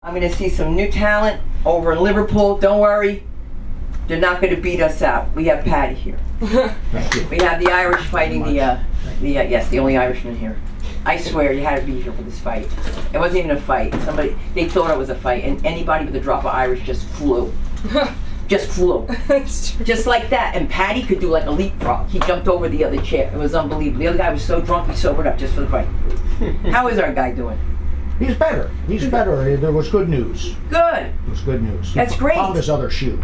I'm going to see some new talent over in Liverpool. Don't worry. They're not going to beat us out. We have Patty here. We have the Irish fighting yes, the only Irishman here. I swear you had to be here for this fight. It wasn't even a fight. They thought it was a fight, and anybody with a drop of Irish just flew. Just flew. Just like that. And Patty could do like a leapfrog. He jumped over the other chair. It was unbelievable. The other guy was so drunk he sobered up just for the fight. How is our guy doing? He's better. He's better. There was good news. Good. It was good news. That's he great. Found his other shoe.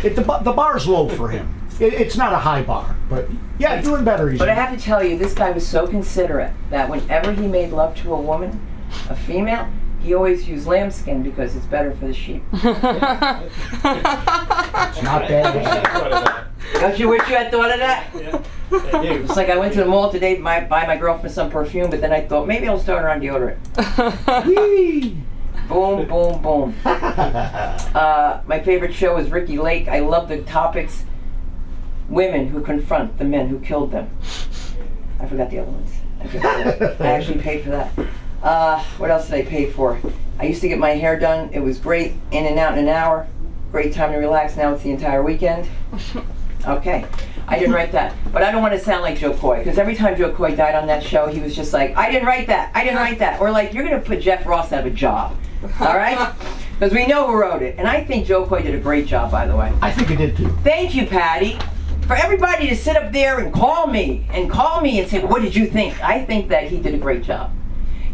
The bar's low for him. It's not a high bar, but yeah, doing better. But I have to tell you, this guy was so considerate that whenever he made love to a woman, a female, he always used lambskin because it's better for the sheep. It's not bad. Don't you wish you had thought of that? Yeah, I do. It's like I went to the mall today to buy my girlfriend some perfume, but then I thought maybe I'll start her on deodorant. Boom, boom, boom. My favorite show is Ricky Lake. I love the topics. Women who confront the men who killed them. I forgot the other ones. I actually paid for that. What else did I pay for? I used to get my hair done. It was great, in and out in an hour. Great time to relax. Now it's the entire weekend. Okay, I didn't write that. But I don't want to sound like Joe Coy, because every time Joe Coy died on that show, he was just like, I didn't write that, I didn't write that. Or like, you're going to put Jeff Ross out of a job. All right? Because we know who wrote it. And I think Joe Coy did a great job, by the way. I think he did too. Thank you, Patty. For everybody to sit up there and call me and say, what did you think? I think that he did a great job.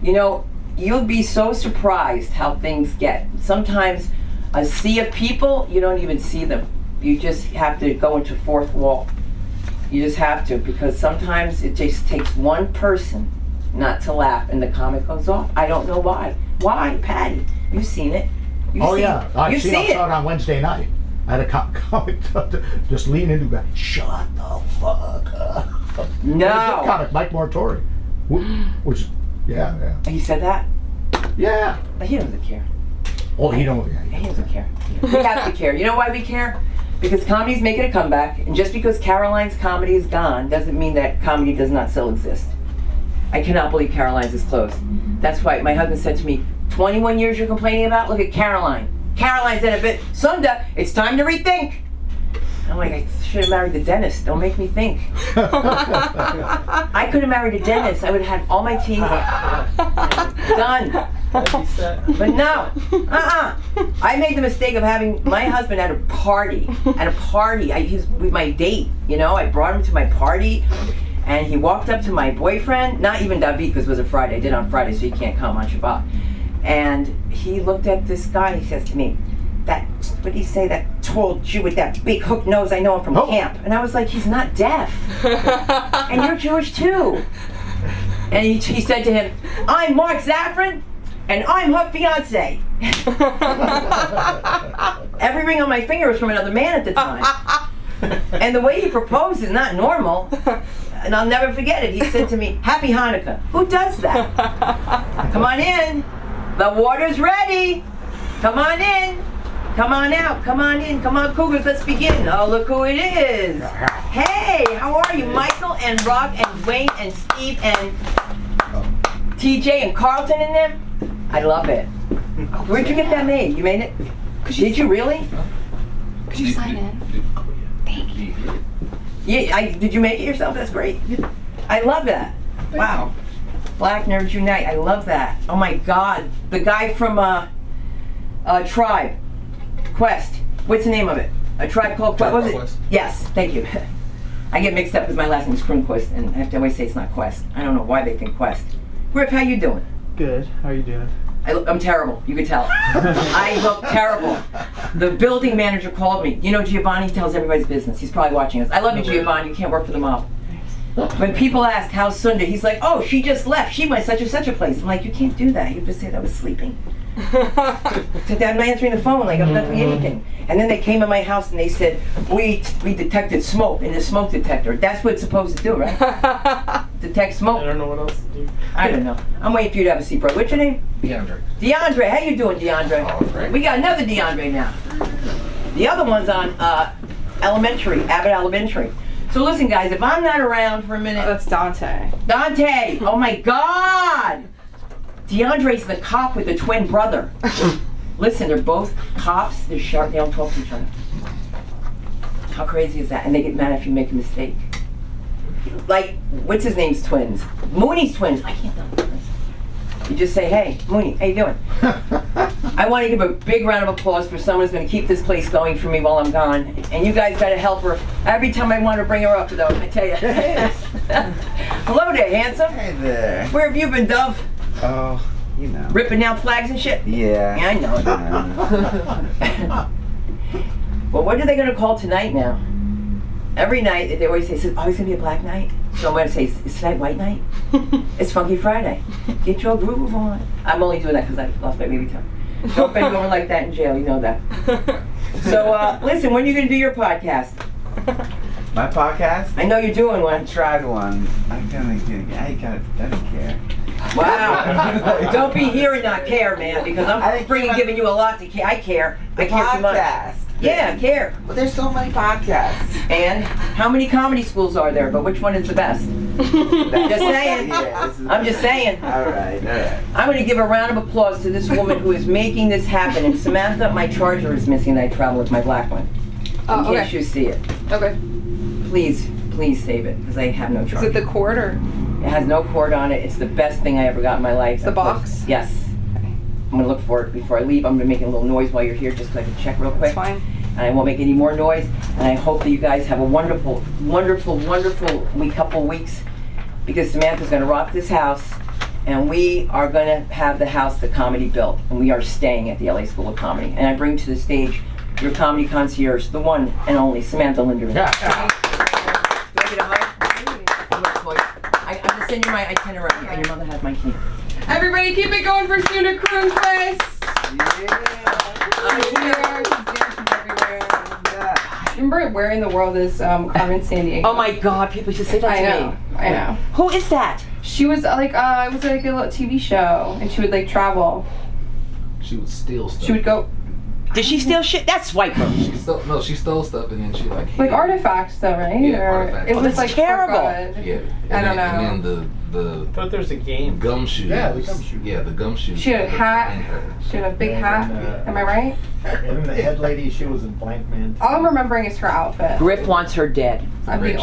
You know, you'll be so surprised how things get. Sometimes a sea of people, you don't even see them. You just have to go into fourth wall. You just have to, because sometimes it just takes one person not to laugh and the comic goes off. I don't know why. Why, Patty? You've seen it. Yeah, I've seen it on Wednesday night. I had a comic just lean into that. Shut the fuck up. No. Comic Mike Mortori, which, yeah. He said that? Yeah. But he doesn't care. Oh, he don't. He doesn't care. We have to care. You know why we care? Because comedy's making a comeback, and just because Caroline's comedy is gone doesn't mean that comedy does not still exist. I cannot believe Caroline's is closed. That's why my husband said to me, 21 years you're complaining about? Look at Caroline. Caroline's in a bit. Sunda, it's time to rethink. I'm like, I should have married the dentist. Don't make me think. I could have married a dentist. I would have had all my teeth done. But no, I made the mistake of having my husband at a party. He's with my date, you know. I brought him to my party, and he walked up to my boyfriend, not even David, because it was a Friday. I did it on Friday, so he can't come on Shabbat. And he looked at this guy, he says to me, what did he say, that tall Jew with that big hook nose, I know him from camp. And I was like, he's not deaf. And you're Jewish too. And he said to him, I'm Mark Zafran, and I'm her fiance. Every ring on my finger was from another man at the time. And the way he proposed is not normal. And I'll never forget it. He said to me, Happy Hanukkah. Who does that? Come on in. The water's ready. Come on in. Come on out. Come on in. Come on, Cougars. Let's begin. Oh, look who it is. Hey, how are you? Michael and Rob and Wayne and Steve and TJ and Carlton in there? I love it. Where'd you get that made? You made it? Did you really? Could you sign in? Thank you. Yeah, did you make it yourself? That's great. I love that. Wow. Black Nerds Unite. I love that. Oh my God. The guy from Tribe Quest. What's the name of it? A Tribe Called Quest. What was it? Yes. Thank you. I get mixed up because my last name is Kronquist, and I have to always say it's not Quest. I don't know why they think Quest. Griff, how you doing? Good. How are you doing? I'm terrible. You could tell. I look terrible. The building manager called me. You know, Giovanni tells everybody's business. He's probably watching us. I love you, Giovanni. You can't work for the mob. When people ask, how's Sunda? He's like, oh, she just left. She went such and such a place. I'm like, you can't do that. You just say that I was sleeping. I'm answering the phone like I'm not doing anything. And then they came in my house and they said, we detected smoke in the smoke detector. That's what it's supposed to do, right? Detect smoke. I don't know what else to do. I don't know. I'm waiting for you to have a seat, bro. What's your name? DeAndre. DeAndre, how you doing, DeAndre? Oh, great. We got another DeAndre now. The other one's on Elementary, Abbott Elementary. So listen, guys, if I'm not around for a minute... That's Dante. Dante! Oh my God! DeAndre's the cop with the twin brother. Listen, they're both cops. They're sharp. They don't talk to each other. How crazy is that? And they get mad if you make a mistake. Like, what's his name's twins? Mooney's twins. I can't tell them. You just say, hey, Mooney, how you doing? I want to give a big round of applause for someone who's going to keep this place going for me while I'm gone. And you guys got to help her. Every time I want to bring her up, though, I tell you. Hello there, handsome. Hey there. Where have you been, Dove? Oh, you know. Ripping down flags and shit? Yeah. Yeah, I know. Well, what are they going to call tonight now? Every night, they always say, it's always going to be a black night. So I'm going to say, is tonight white night? It's Funky Friday. Get your groove on. I'm only doing that because I lost my baby toe. Don't bend over like that in jail, you know that. So, listen, when are you going to do your podcast? My podcast? I know you're doing I one. tried one. I don't care. Wow. Don't be here and not care, man, because I'm freaking giving you a lot to care. I care. I care too much. Podcast. Yeah, I care. But there's so many podcasts. And how many comedy schools are there? But which one is the best? Just saying. Yeah, I'm just saying. All right. I'm going to give a round of applause to this woman who is making this happen. And Samantha, my charger is missing. I travel with my black one. In case you see it. Okay. Please save it because I have no charger. Is it the cord or? It has no cord on it. It's the best thing I ever got in my life. The box? Yes. I'm going to look for it before I leave. I'm going to make a little noise while you're here just so I can check real quick. That's fine. And I won't make any more noise. And I hope that you guys have a wonderful, wonderful, wonderful couple weeks because Samantha's going to rock this house and we are going to have the house that comedy built. And we are staying at the LA School of Comedy. And I bring to the stage your comedy concierge, the one and only Samantha Linderman. Yeah. Do I get a hug? I'm going to send you my itinerary and your mother has my key. Everybody keep it going for Suna Cruise. Remember where in the world is Carmen Sandiego? Oh my God, people should say that to me. I know. Who is that? She was like, it was like a little TV show, and she would like travel. She would steal stuff. She would go. Did she steal shit? That's Swiper. She stole stuff and then she like artifacts though, right? Yeah, or artifacts. It was that's like terrible. Yeah. I don't know. And then I thought there was a game. gumshoes. Yeah, the gumshoes. Yeah, the gumshoes. She had a hat. She had a big hat. Am I right? And then the head lady, she was in Blank Man. All I'm remembering is her outfit. Griff wants her dead. I'm being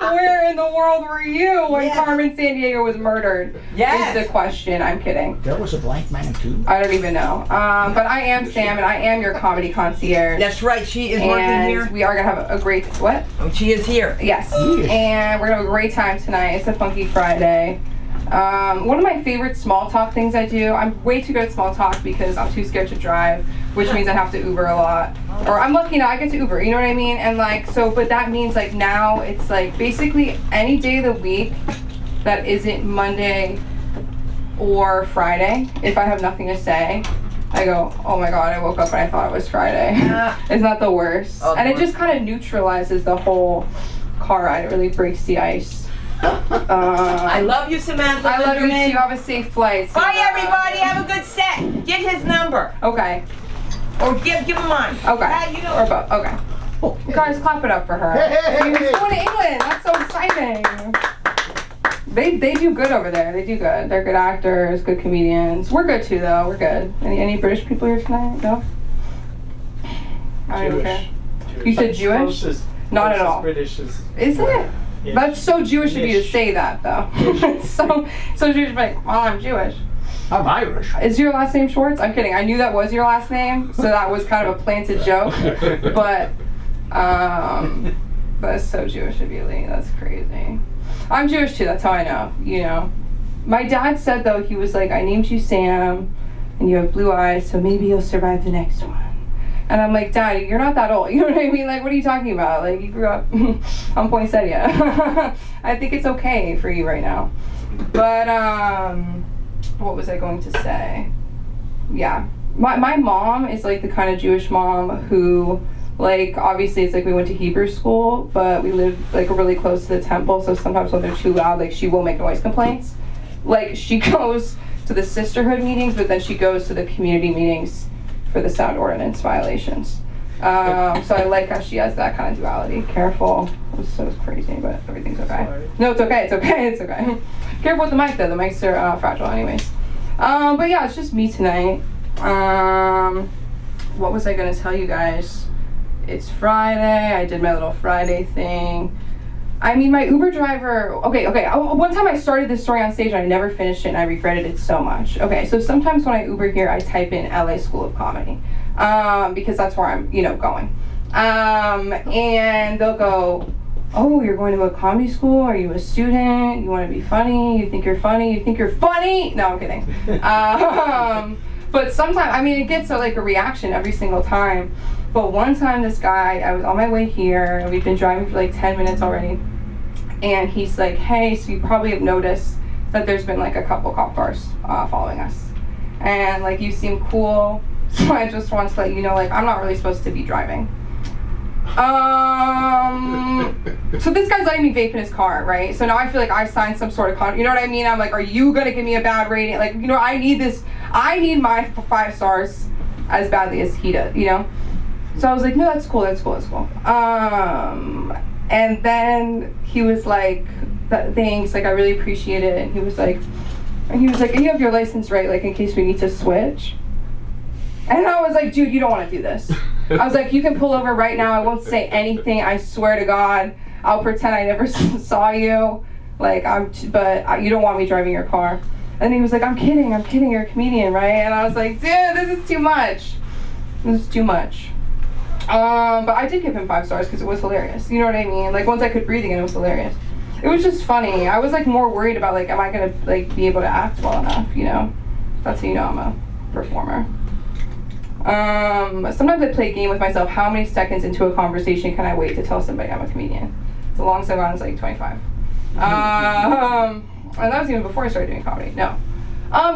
Where in the world were you when Carmen Sandiego was murdered? Yes. Is the question. I'm kidding. There was a blank man too. I don't even know. But I am Sam, and I am your comedy concierge. That's right, she is working and here. we are gonna have a great what? She is here. Yes. Yes. And we're gonna have a great time tonight. It's a Funky Friday. One of my favorite small talk things I do, I'm way too good at small talk because I'm too scared to drive, which means I have to Uber a lot. Or I'm lucky now I get to Uber, you know what I mean? And like, so, but that means like now it's like basically any day of the week that isn't Monday or Friday, if I have nothing to say, I go, oh my God, I woke up and I thought it was Friday. It's not the worst. And it just kind of neutralizes the whole car ride. It really breaks the ice. I love you, Samantha. I love you too. Linderman. You have a safe flight. Bye, everybody. Have a good set. Get his number. Okay. Or give him mine. Okay. You know. Or both. Okay. Guys, clap it up for her. Hey. She's going to England. That's so exciting. They do good over there. They do good. They're good actors, good comedians. We're good too, though. We're good. Any British people here tonight? No. I don't even care. You said Jewish? Not at all. British is Is it? Yeah. That's so Jewish of you to Ish. say that, though. It's so Jewish to be like, well, I'm Jewish. I'm Irish. Is your last name Schwartz? I'm kidding. I knew that was your last name, so that was kind of a planted joke. But that's so Jewish of you, Lee. That's crazy. I'm Jewish too. That's how I know. You know. My dad said though, he was like, I named you Sam, and you have blue eyes, so maybe you'll survive the next one. And I'm like, Daddy, you're not that old. You know what I mean? Like, what are you talking about? Like, you grew up on Poinsettia. I think it's okay for you right now. But what was I going to say? Yeah. My mom is like the kind of Jewish mom who, like, obviously it's like we went to Hebrew school, but we live like really close to the temple, so sometimes when they're too loud, like, she will make noise complaints. Like, she goes to the sisterhood meetings, but then she goes to the community meetings for the sound ordinance violations. So I like how she has that kind of duality. Careful. So it's crazy, but everything's okay. Sorry. No, it's okay. It's okay. It's okay. Careful with the mic though. The mics are fragile, anyways. But yeah, it's just me tonight. What was I gonna tell you guys? It's Friday. I did my little Friday thing. I mean, my Uber driver, okay. One time I started this story on stage and I never finished it and I regretted it so much. Okay, so sometimes when I Uber here, I type in LA School of Comedy, because that's where I'm, going. And they'll go, oh, you're going to a comedy school? Are you a student? You want to be funny? You think you're funny? You think you're funny? No, I'm kidding. But sometimes, I mean, it gets like a reaction every single time. But one time this guy, I was on my way here, and we've been driving for like 10 minutes already, and he's like, hey, so you probably have noticed that there's been like a couple cop cars following us. And like, you seem cool, so I just want to let you know, like, I'm not really supposed to be driving. So this guy's letting me vape in his car, right? So now I feel like I signed some sort of contract, you know what I mean? I'm like, are you gonna give me a bad rating? Like, I need my 5 stars as badly as he does, So I was like, no, that's cool. And then he was like, thanks, like I really appreciate it. And he was like, and you have your license, right? Like in case we need to switch. And I was like, dude, you don't want to do this. I was like, you can pull over right now. I won't say anything. I swear to God, I'll pretend I never saw you. Like but you don't want me driving your car. And he was like, I'm kidding. You're a comedian, right? And I was like, dude, this is too much. But I did give him 5 stars because it was hilarious. You know what I mean? Like once I could breathe again, it was hilarious. It was just funny. I was like more worried about like, am I gonna like be able to act well enough? That's how I'm a performer. Sometimes I play a game with myself. How many seconds into a conversation can I wait to tell somebody I'm a comedian? The longest I've gone is like 25. And that was even before I started doing comedy. No.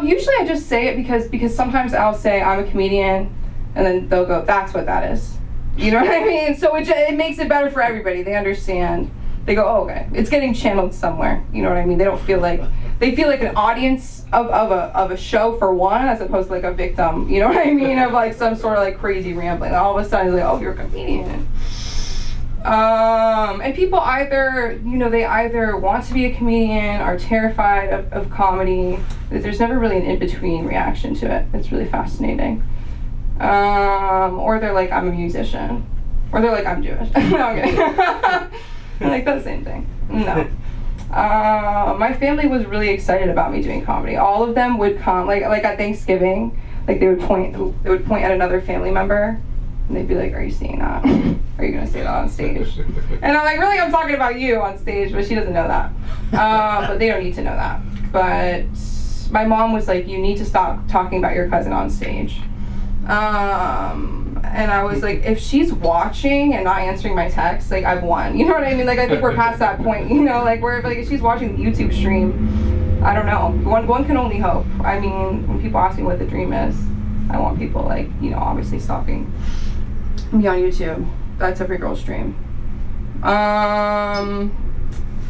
Usually I just say it because sometimes I'll say I'm a comedian, and then they'll go, that's what that is. You know what I mean? So it makes it better for everybody. They understand. They go, oh, okay, it's getting channeled somewhere. You know what I mean? They feel like an audience of a show for one, as opposed to like a victim. You know what I mean? Of like some sort of like crazy rambling. All of a sudden, it's like, oh, you're a comedian. And people they either want to be a comedian, are terrified of comedy. There's never really an in-between reaction to it. It's really fascinating. Or they're like, I'm a musician. Or they're like, I'm Jewish. No, I'm kidding. Like, that's the same thing. No. My family was really excited about me doing comedy. All of them would come, like at Thanksgiving, like they would point at another family member, and they'd be like, are you seeing that? Are you gonna say that on stage? And I'm like, really, I'm talking about you on stage, but she doesn't know that. But they don't need to know that. But my mom was like, you need to stop talking about your cousin on stage. And I was like, if she's watching and not answering my texts, like I've won. You know what I mean? Like I think we're past that point, like where like if she's watching the YouTube stream, I don't know. One can only hope. I mean, when people ask me what the dream is, I want people like, obviously stalking me on YouTube. That's every girl's dream. I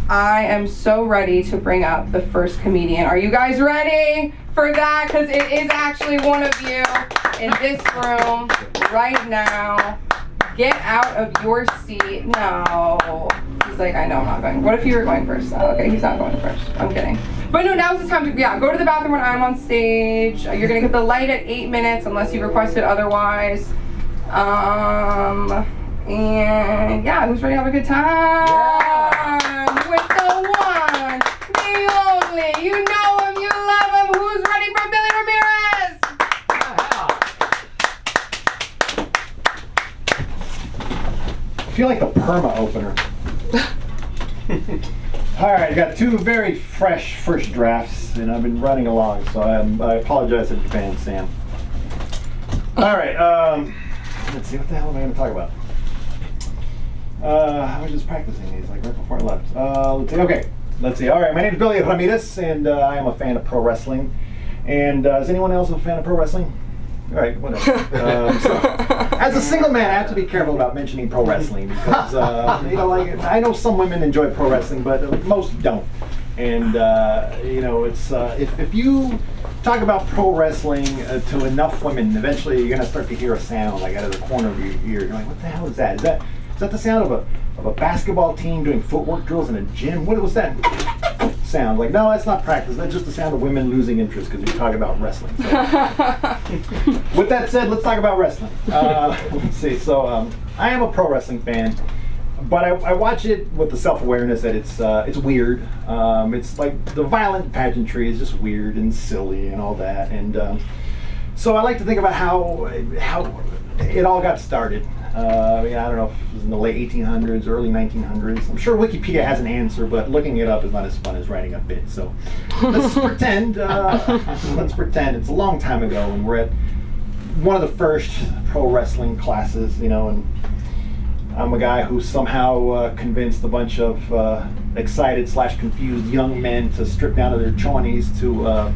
am so ready to bring up the first comedian. Are you guys ready for that? Because it is actually one of you in this room right now. Get out of your seat. No. He's like, I know I'm not going. What if you were going first? Oh, okay, he's not going first. I'm kidding. But no, now's the time to, go to the bathroom when I'm on stage. You're going to get the light at 8 minutes unless you requested otherwise. And yeah, who's ready to have a good time? Yeah. With the one, the only, you know him, you love him, who's ready for Billy Ramirez? I feel like a perma opener. All right, I got 2 very fresh first drafts, and I've been running along, so I apologize in advance, Sam. All right, let's see, what the hell am I going to talk about? I was just practicing these like right before I left. Let's see. All right, my name is Billy Ramirez, and I am a fan of pro wrestling. And is anyone else a fan of pro wrestling? All right, whatever. As a single man, I have to be careful about mentioning pro wrestling because I know some women enjoy pro wrestling, but most don't. And it's if you talk about pro wrestling to enough women, eventually you're gonna start to hear a sound like out of the corner of your ear. You're like, what the hell is that? Is that the sound of a basketball team doing footwork drills in a gym? What was that sound? Like, no, that's not practice. That's just the sound of women losing interest because you're talking about wrestling. So. With that said, let's talk about wrestling. Let's see. So I am a pro wrestling fan, but I watch it with the self-awareness that it's weird. It's like the violent pageantry is just weird and silly and all that. And so I like to think about how it all got started. I don't know if it was in the late 1800s, early 1900s. I'm sure Wikipedia has an answer, but looking it up is not as fun as writing a bit. So let's pretend. Let's pretend it's a long time ago, and we're at one of the first pro wrestling classes. And I'm a guy who somehow convinced a bunch of excited/confused young men to strip down to their chonies to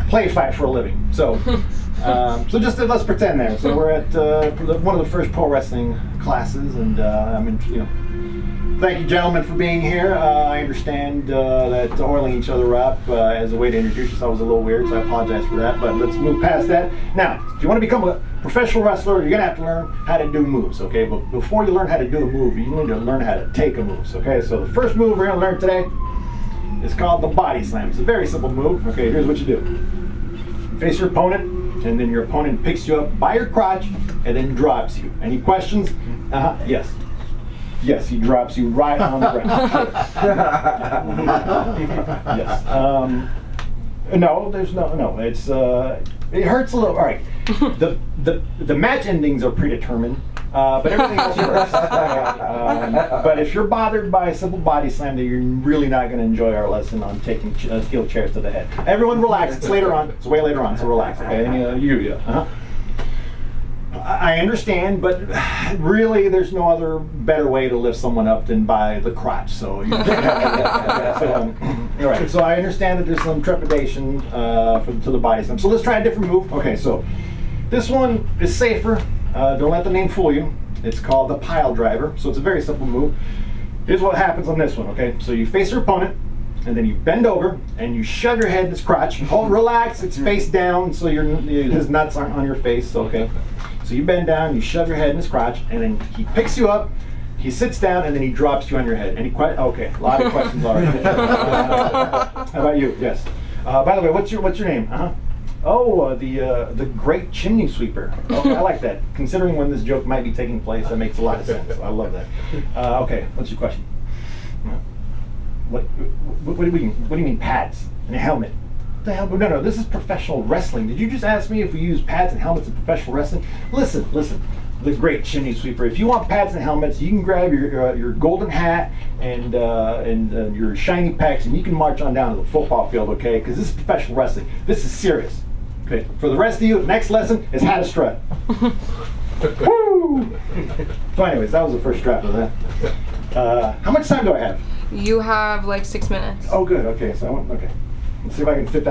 play fight for a living. So. So just let's pretend there. So we're at one of the first pro wrestling classes, and thank you, gentlemen, for being here. I understand that oiling each other up as a way to introduce yourself was a little weird, so I apologize for that. But let's move past that. Now, if you want to become a professional wrestler, you're gonna have to learn how to do moves. Okay, but before you learn how to do a move, you need to learn how to take a move. Okay, so the first move we're gonna learn today is called the body slam. It's a very simple move. Okay, here's what you do: face your opponent. And then your opponent picks you up by your crotch and then drops you. Any questions? Yes. Yes, he drops you right on the ground. Yes. No, there's no. It's it hurts a little. All right. The match endings are predetermined, but everything else works. But if you're bothered by a simple body slam, then you're really not going to enjoy our lesson on taking steel chairs to the head. Everyone relax. It's later on. It's way later on, so relax. Okay? And, I understand, but really there's no other better way to lift someone up than by the crotch. So, all right. So I understand that there's some trepidation to the body slam. So let's try a different move. Okay, so this one is safer. Don't let the name fool you. It's called the pile driver. So it's a very simple move. Here's what happens on this one. Okay, so you face your opponent, and then you bend over and you shove your head in his crotch. Hold, relax. It's face down, so his nuts aren't on your face. Okay. So you bend down, you shove your head in his crotch, and then he picks you up, he sits down, and then he drops you on your head. Okay, a lot of questions already. How about you? Yes. By the way, what's your name? Oh, the Great Chimney Sweeper. Okay, I like that. Considering when this joke might be taking place, that makes a lot of sense. I love that. Okay, what's your question? What do you mean pads and a helmet? The hell? No, this is professional wrestling. Did you just ask me if we use pads and helmets in professional wrestling? Listen, the Great Chimney Sweeper. If you want pads and helmets, you can grab your golden hat and your shiny pecs, and you can march on down to the football field, okay? Because this is professional wrestling. This is serious. Okay. For the rest of you, the next lesson is how to strut. Woo! So, anyways, that was the first draft of that. How much time do I have? You have like 6 minutes. Oh, good. Okay, okay. Let's see if I can fit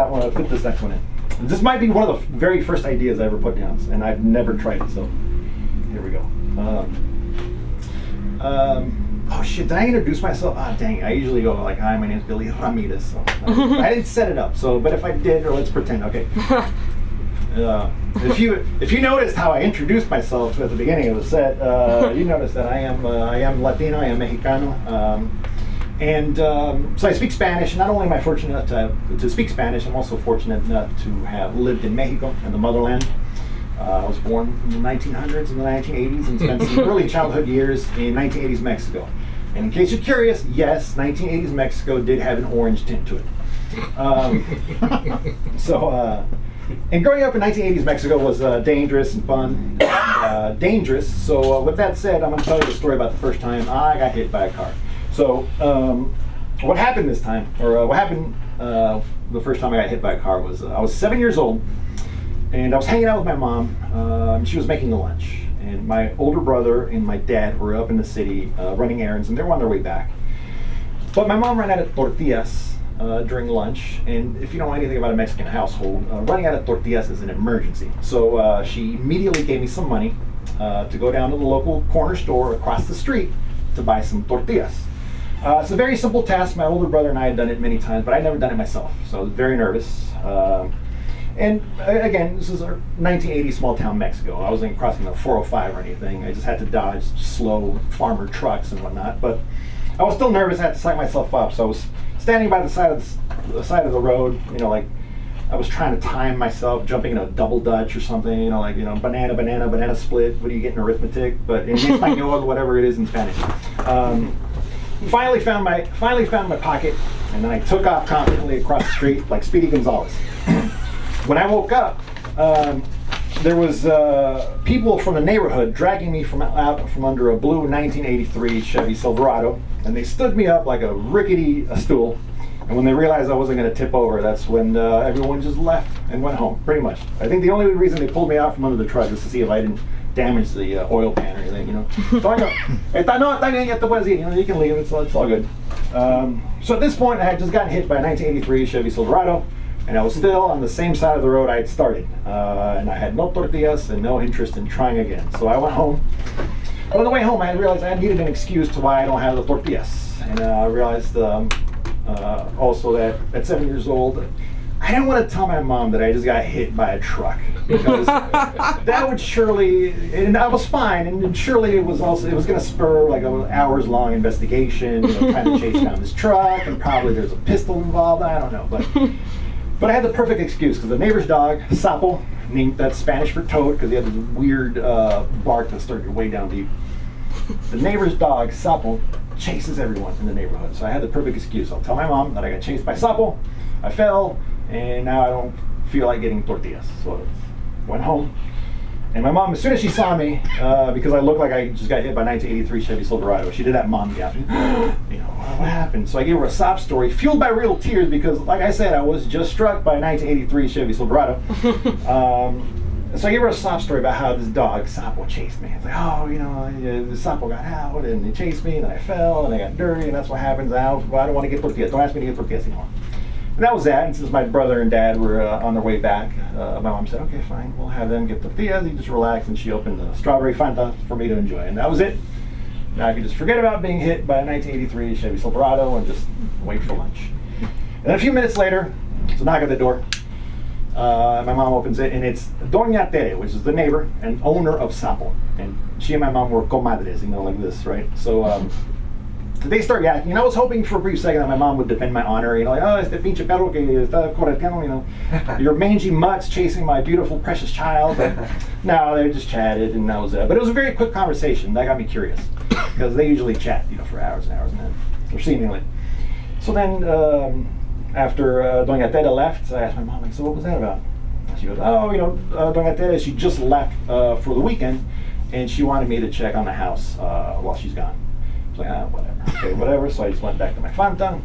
this next one in. This might be one of the very first ideas I ever put down, and I've never tried it, so here we go. Oh shit, did I introduce myself? Dang, I usually go like, hi, my name's Billy Ramirez. So, I didn't set it up, but if I did, or let's pretend, okay. If you noticed how I introduced myself at the beginning of the set, you noticed that I am Latino, I am Mexicano. So I speak Spanish. Not only am I fortunate to speak Spanish, I'm also fortunate enough to have lived in Mexico, in the motherland. I was born in the 1900s and the 1980s and spent some early childhood years in 1980s Mexico. And in case you're curious, yes, 1980s Mexico did have an orange tint to it. And growing up in 1980s Mexico was dangerous and fun. Dangerous. So with that said, I'm going to tell you the story about the first time I got hit by a car. So what happened this time, or what happened the first time I got hit by a car was I was 7 years old, and I was hanging out with my mom. She was making the lunch, and my older brother and my dad were up in the city running errands, and they were on their way back. But my mom ran out of tortillas during lunch, and if you know anything about a Mexican household, running out of tortillas is an emergency. So she immediately gave me some money to go down to the local corner store across the street to buy some tortillas. It's a very simple task. My older brother and I had done it many times, but I'd never done it myself, so I was very nervous. And again, this is a 1980 small town Mexico. I wasn't crossing the 405 or anything. I just had to dodge slow farmer trucks and whatnot. But I was still nervous. I had to psych myself up. So I was standing by the side of the road. You know, like I was trying to time myself, jumping in a double Dutch or something. You know, like banana split. What do you get in arithmetic? But in Espanol, whatever it is in Spanish. Finally found my pocket, and then I took off confidently across the street like Speedy Gonzales. When I woke up, there was people from the neighborhood dragging me out from under a blue 1983 Chevy Silverado, and they stood me up like a rickety stool. And when they realized I wasn't going to tip over, that's when everyone just left and went home, pretty much. I think the only reason they pulled me out from under the truck was to see if I didn't damage the oil pan or anything, you know. So I go, está bien, ya te puedes ir, you know, you can leave, it's all good. So at this point, I had just gotten hit by a 1983 Chevy Silverado, and I was still on the same side of the road I had started. And I had no tortillas and no interest in trying again. So I went home. But on the way home, I realized I needed an excuse to why I don't have the tortillas. And I realized also that at 7 years old, I didn't want to tell my mom that I just got hit by a truck, because that would surely, and I was fine, and surely it was going to spur like an hours-long investigation, you know, trying to chase down this truck, and probably there's a pistol involved. I don't know, but I had the perfect excuse, because the neighbor's dog, Sapo, named that's Spanish for toad, because he had this weird bark that started way down deep. The neighbor's dog, Sapo, chases everyone in the neighborhood, so I had the perfect excuse. I'll tell my mom that I got chased by Sapo, I fell, and now I don't feel like getting tortillas. So I went home, and my mom, as soon as she saw me, because I looked like I just got hit by a 1983 Chevy Silverado, she did that mom gap. You know, what happened? So I gave her a sob story, fueled by real tears, because like I said, I was just struck by a 1983 Chevy Silverado. So I gave her a sob story about how this dog, Sapo, chased me. It's like, oh, you know, the Sapo got out, and he chased me, and then I fell, and I got dirty, and that's what happens now. Well, I don't want to get tortillas. Don't ask me to get tortillas anymore. And that was that. And since my brother and dad were on their way back, my mom said, okay, fine, we'll have them get tortillas. You just relax. And she opened the strawberry Fanta for me to enjoy. And that was it. Now I could just forget about being hit by a 1983 Chevy Silverado and just wait for lunch. And a few minutes later, it's a knock at the door. My mom opens it, and it's Doña Tere, which is the neighbor and owner of Sapo. And she and my mom were comadres, you know, like this, right? So they start yakking, and I was hoping for a brief second that my mom would defend my honor, you know, like, oh, este pinche perro que está correteando, you know, your mangy mutts chasing my beautiful, precious child. But no, they just chatted, and that was it. But it was a very quick conversation. That got me curious, because they usually chat, you know, for hours and hours, and then, or seemingly. So then, after Doña Tere left, I asked my mom, like, so what was that about? And she goes, oh, you know, Doña Tere, she just left for the weekend, and she wanted me to check on the house while she's gone. I was like, whatever. Okay, whatever. So I just went back to my Fanta.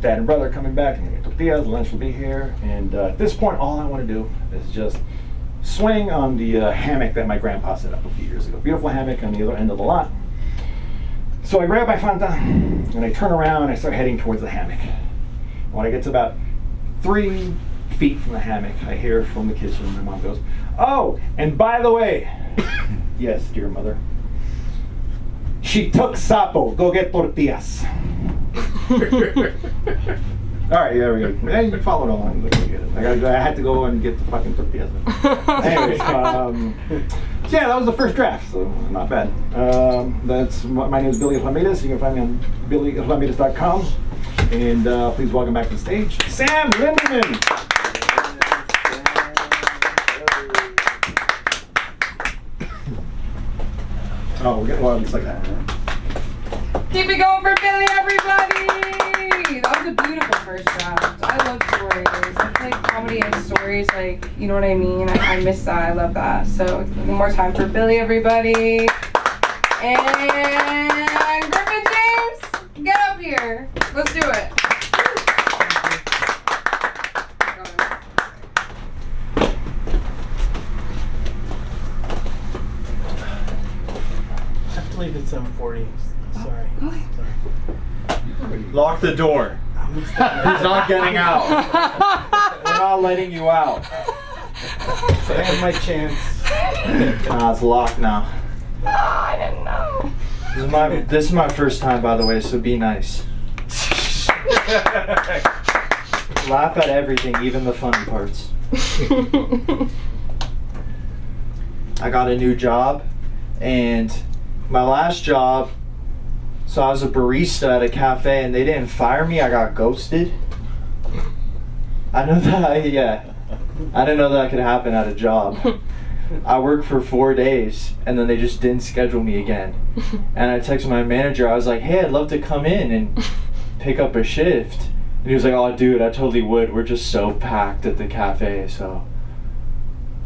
Dad and brother coming back, and get tortillas, lunch will be here. And at this point, all I want to do is just swing on the hammock that my grandpa set up a few years ago. Beautiful hammock on the other end of the lot. So I grab my Fanta, and I turn around, and I start heading towards the hammock. When I get to about 3 feet from the hammock, I hear from the kitchen, my mom goes, oh, and by the way, yes, dear mother, she took Sapo, go get tortillas. All right, there we go. Hey, you followed along. I had to go and get the fucking tortillas. Anyways, so yeah, that was the first draft, so not bad. My name is Billy Ramirez. You can find me on billyramirez.com. And please welcome back to the stage, Sam Lindemann. Oh, we're getting, well, it looks like that. Keep it going for Billy, everybody! That was a beautiful first draft. I love stories. I feel like comedy and stories, like, you know what I mean? I miss that. I love that. So, one more time for Billy, everybody. And Griffin James, get up here. Let's do it. Leave at 7:40. Sorry. Sorry. Lock the door. He's not getting out. We're not letting you out. I have my chance. It's locked now. Oh, I didn't know. This is my first time, by the way, so be nice. Laugh at everything, even the funny parts. I got a new job, and my last job, so I was a barista at a cafe, and they didn't fire me. I got ghosted. I know that. I didn't know that could happen at a job. I worked for 4 days, and then they just didn't schedule me again. And I texted my manager. I was like, "Hey, I'd love to come in and pick up a shift." And he was like, "Oh, dude, I totally would. We're just so packed at the cafe." So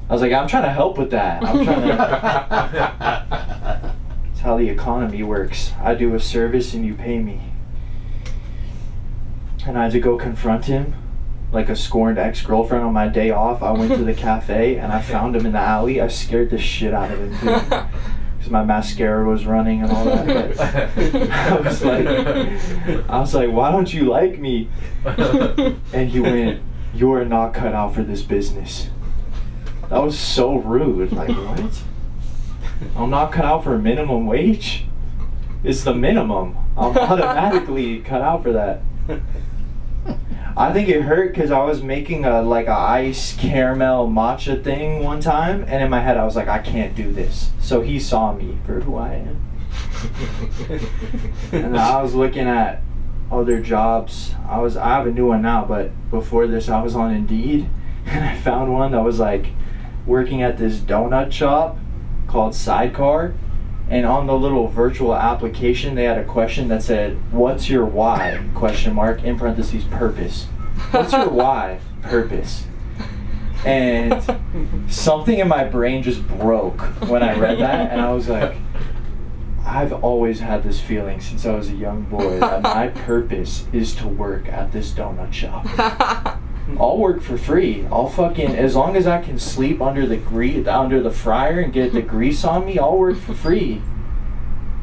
I was like, "I'm trying to help with that. I'm trying to." It's how the economy works. I do a service and you pay me. And I had to go confront him like a scorned ex-girlfriend on my day off. I went to the cafe and I found him in the alley. I scared the shit out of him too, because my mascara was running and all that. But I was like, "Why don't you like me?" And he went, "You are not cut out for this business." That was so rude. Like, what? I'm not cut out for minimum wage? It's the minimum. I'm automatically cut out for that. I think it hurt because I was making a ice caramel matcha thing one time, and in my head I was like, I can't do this. So he saw me for who I am. And I was looking at other jobs. I have a new one now, but before this I was on Indeed, and I found one that was like working at this donut shop called Sidecar. And on the little virtual application, they had a question that said, "What's your why?" question mark, in parentheses, purpose. What's your why? Purpose. And something in my brain just broke when I read that, and I was like, I've always had this feeling since I was a young boy that my purpose is to work at this donut shop. I'll work for free. I'll fucking, as long as I can sleep under the fryer and get the grease on me, I'll work for free.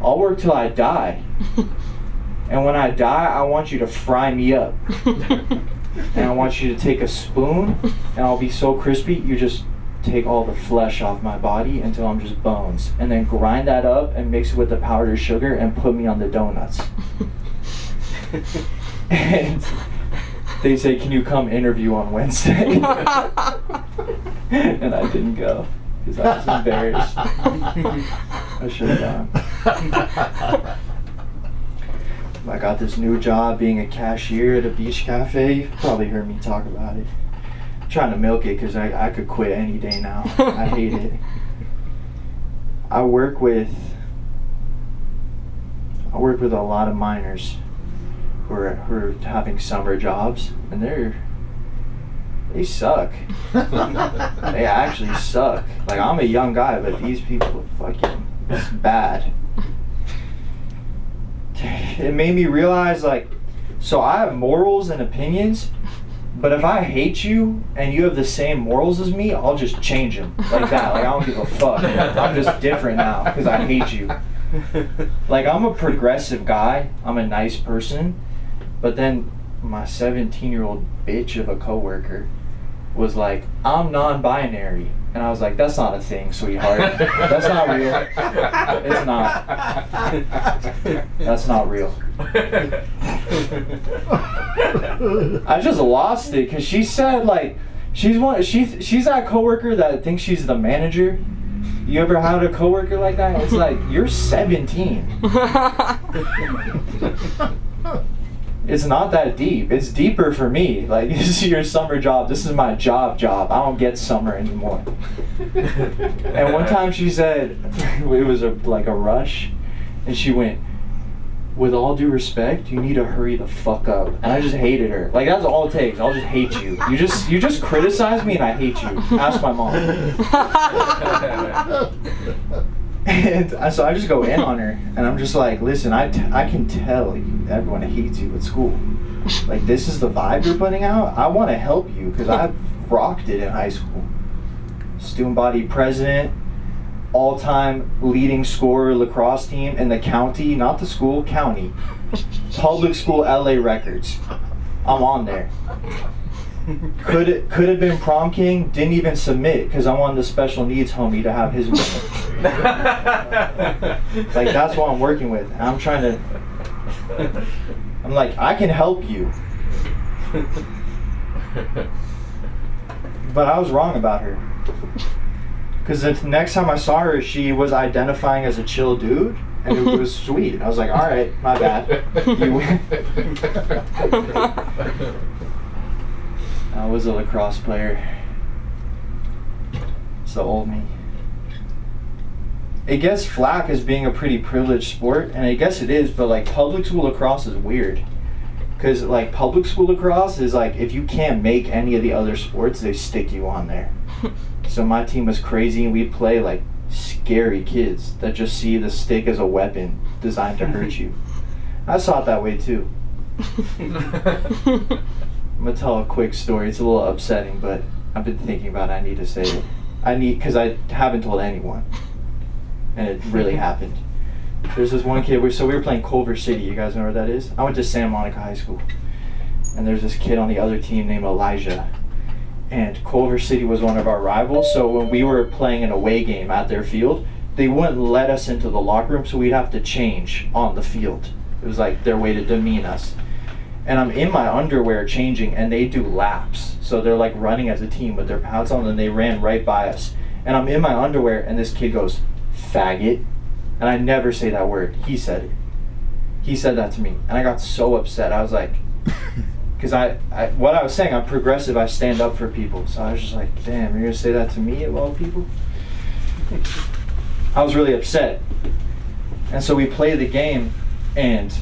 I'll work till I die. And when I die, I want you to fry me up. And I want you to take a spoon, and I'll be so crispy, you just take all the flesh off my body until I'm just bones. And then grind that up and mix it with the powdered sugar and put me on the donuts. And they say, "Can you come interview on Wednesday?" And I didn't go because I was embarrassed. I should have gone. I got this new job being a cashier at a beach cafe. You've probably heard me talk about it. I'm trying to milk it because I could quit any day now. I hate it. I work with a lot of minors who are having summer jobs, and they suck. They actually suck. Like, I'm a young guy, but these people are fucking, it's bad. It made me realize, like, so I have morals and opinions, but if I hate you and you have the same morals as me, I'll just change them like that. Like, I don't give a fuck. I'm just different now because I hate you. Like, I'm a progressive guy. I'm a nice person. But then my 17-year-old bitch of a coworker was like, "I'm non-binary." And I was like, "That's not a thing, sweetheart. That's not real. It's not. That's not real." I just lost it because she said, like, she's that coworker that thinks she's the manager. You ever had a coworker like that? It's like, you're 17. It's not that deep. It's deeper for me. Like, this is your summer job. This is my job. I don't get summer anymore. And one time she said, it was like a rush, and she went, "With all due respect, you need to hurry the fuck up." And I just hated her. Like, that's all it takes. I'll just hate you. You just criticize me and I hate you. Ask my mom. And so I just go in on her, and I'm just like, "Listen, I can tell everyone hates you at school. Like, this is the vibe you're putting out. I want to help you because I rocked it in high school. Student body president, all-time leading scorer lacrosse team in the county, not the school, county. Public school LA records. I'm on there. Could have been prom king, didn't even submit because I wanted the special needs homie to have his win." Like, that's what I'm working with. And I'm like, I can help you. But I was wrong about her. Because the next time I saw her, she was identifying as a chill dude, and it was sweet. I was like, all right, my bad. You win. I was a lacrosse player. It's the old me. It gets flack as being a pretty privileged sport, and I guess it is, but like public school lacrosse is weird. Because like public school lacrosse is like, if you can't make any of the other sports, they stick you on there. So my team was crazy, and we'd play like scary kids that just see the stick as a weapon designed to hurt you. I saw it that way too. I'm gonna tell a quick story. It's a little upsetting, but I've been thinking about it. I need to say it. Because I haven't told anyone. And it really happened. There's this one kid, we were playing Culver City. You guys know where that is? I went to Santa Monica High School. And there's this kid on the other team named Elijah. And Culver City was one of our rivals, so when we were playing an away game at their field, they wouldn't let us into the locker room, so we'd have to change on the field. It was like their way to demean us. And I'm in my underwear changing, and they do laps. So they're like running as a team with their pads on, and they ran right by us. And I'm in my underwear, and this kid goes, "Faggot." And I never say that word. He said it. He said that to me. And I got so upset. I was like, because what I was saying, I'm progressive. I stand up for people. So I was just like, damn, you're going to say that to me of all people? I was really upset. And so we play the game, and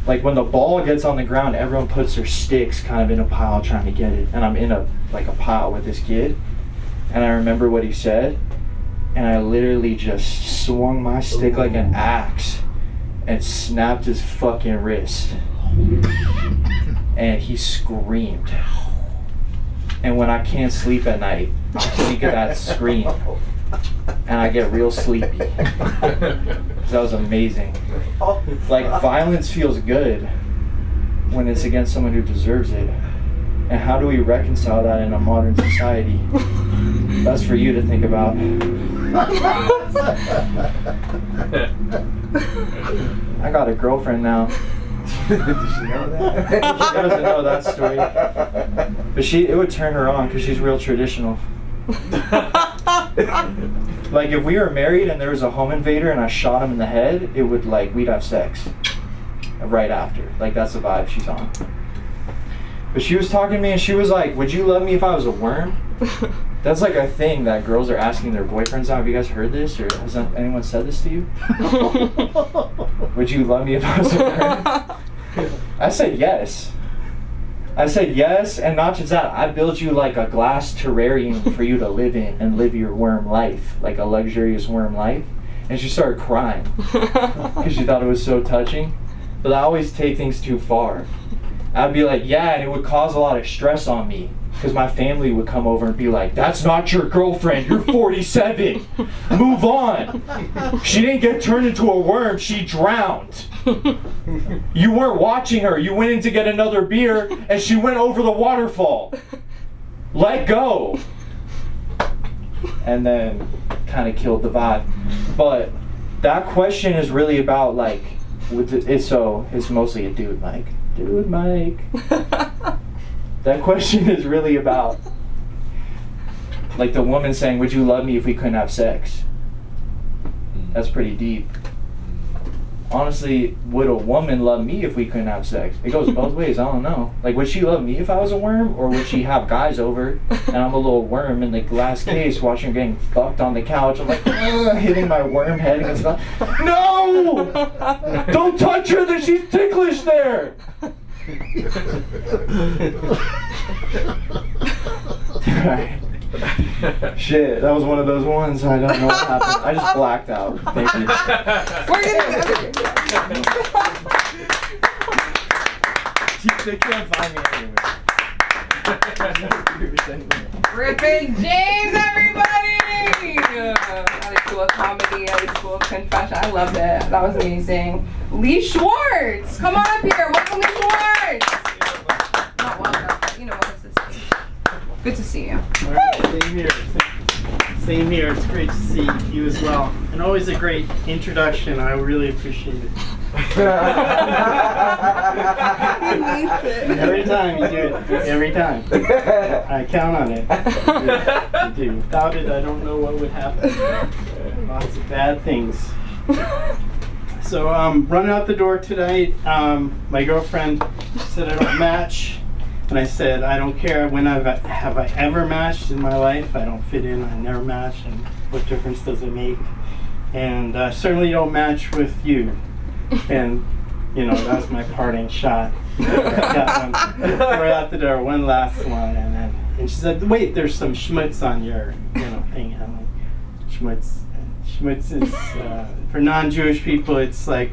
like when the ball gets on the ground, everyone puts their sticks kind of in a pile trying to get it. And I'm in a pile with this kid. And I remember what he said. And I literally just swung my stick like an axe and snapped his fucking wrist. And he screamed. And when I can't sleep at night, I think of that scream. And I get real sleepy. That was amazing. Like, violence feels good when it's against someone who deserves it. And how do we reconcile that in a modern society? That's for you to think about. I got a girlfriend now. Does she know that? She doesn't know that story. But it would turn her on because she's real traditional. Like if we were married and there was a home invader and I shot him in the head, it would we'd have sex right after. Like that's the vibe she's on. But she was talking to me and she was like, "Would you love me if I was a worm?" That's like a thing that girls are asking their boyfriends now. Have you guys heard this, or has anyone said this to you? Would you love me if I was a worm? I said yes. I said yes, and not just that, I built you like a glass terrarium for you to live in and live your worm life, like a luxurious worm life. And she started crying because she thought it was so touching. But I always take things too far. I'd be like, yeah, and it would cause a lot of stress on me because my family would come over and be like, "That's not your girlfriend, you're 47, move on. She didn't get turned into a worm, she drowned. You weren't watching her, you went in to get another beer and she went over the waterfall. Let go." And then kind of killed the vibe. But that question is really about it's mostly a dude mic. Dude Mike. That question is really about like the woman saying, "Would you love me if we couldn't have sex?" That's pretty deep. Honestly, would a woman love me if we couldn't have sex? It goes both ways. I don't know. Like, would she love me if I was a worm, or would she have guys over and I'm a little worm in the glass case watching her getting fucked on the couch? I'm like hitting my worm head against the no! Don't touch her! That she's ticklish there. Right. Shit, that was one of those ones. I don't know what happened. I just blacked out. Thank you. They can't find me anywhere. Rippin' James, everybody! High school comedy, high school confession. I loved it. That was amazing. Lee Schwartz, come on up here. Welcome, Lee Schwartz. Not welcome, but you know what this is. Good to see you. All right, same here. Same here. It's great to see you as well. And always a great introduction. I really appreciate it. Every time you do it. Every time. I count on it. I do. Without it, I don't know what would happen. Lots of bad things. So running out the door tonight, my girlfriend said I don't match. And I said, I don't care when have I ever matched in my life. I don't fit in, I never match, and what difference does it make? And I certainly don't match with you. And, you know, that's my parting shot. Got one right out the door, one last one. And she said, wait, there's some schmutz on your, thing. I'm like, schmutz. Schmutz is, for non-Jewish people, it's like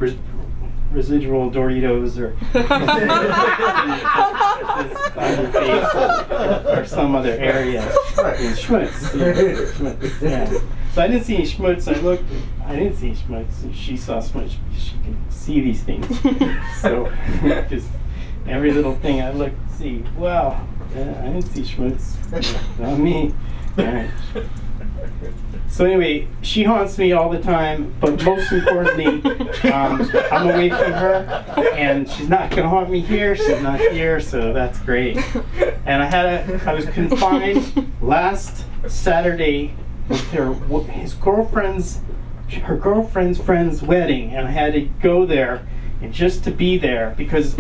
residual Doritos or on your face or some other area. Schmutz. Yeah. So I didn't see any schmutz. I didn't see schmutz. She saw schmutz. She can see these things. So just every little thing I looked to see. Wow, I didn't see schmutz. Not me. All right. So anyway, she haunts me all the time, but most importantly, I'm away from her, and she's not going to haunt me here. She's not here, so that's great. And I was confined last Saturday with her girlfriend's friend's wedding, and I had to go there, and just to be there, because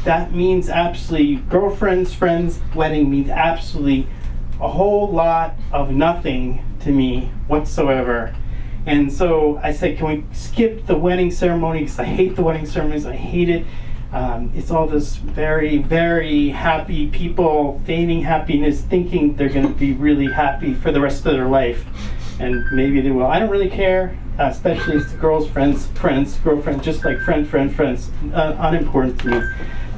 that means absolutely, girlfriend's friend's wedding means absolutely a whole lot of nothing to me whatsoever. And so I said, can we skip the wedding ceremony, because I hate the wedding ceremonies. I hate it. It's all this very, very happy people feigning happiness, thinking they're going to be really happy for the rest of their life, and maybe they will. I don't really care, especially if the girl's friends, girlfriend, just like friends, unimportant to me.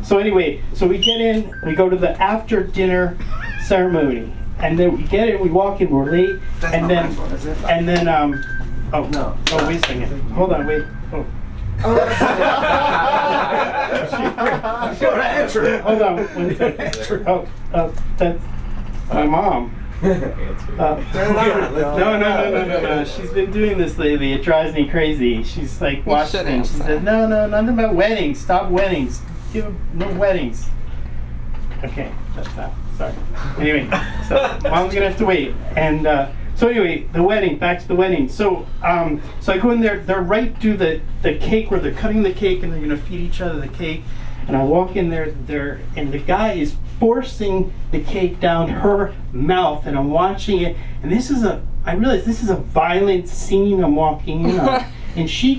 So anyway, so we get in, we go to the after dinner ceremony. And then we get it, we walk in, we're late, and then, oh, no. Oh, wait a second. Hold on, wait. Oh. Hold on. Oh, that's my mom. No. She's been doing this lately. It drives me crazy. She's like watching things. She says, no, nothing about weddings. Stop weddings. No weddings. Okay, that's that. Sorry. Anyway, so mom's gonna have to wait. And so anyway, the wedding. Back to the wedding. So so I go in there. They're right to the cake where they're cutting the cake and they're gonna feed each other the cake. And I walk in there, and the guy is forcing the cake down her mouth, and I'm watching it. And I realize this is a violent scene I'm walking in on. And she's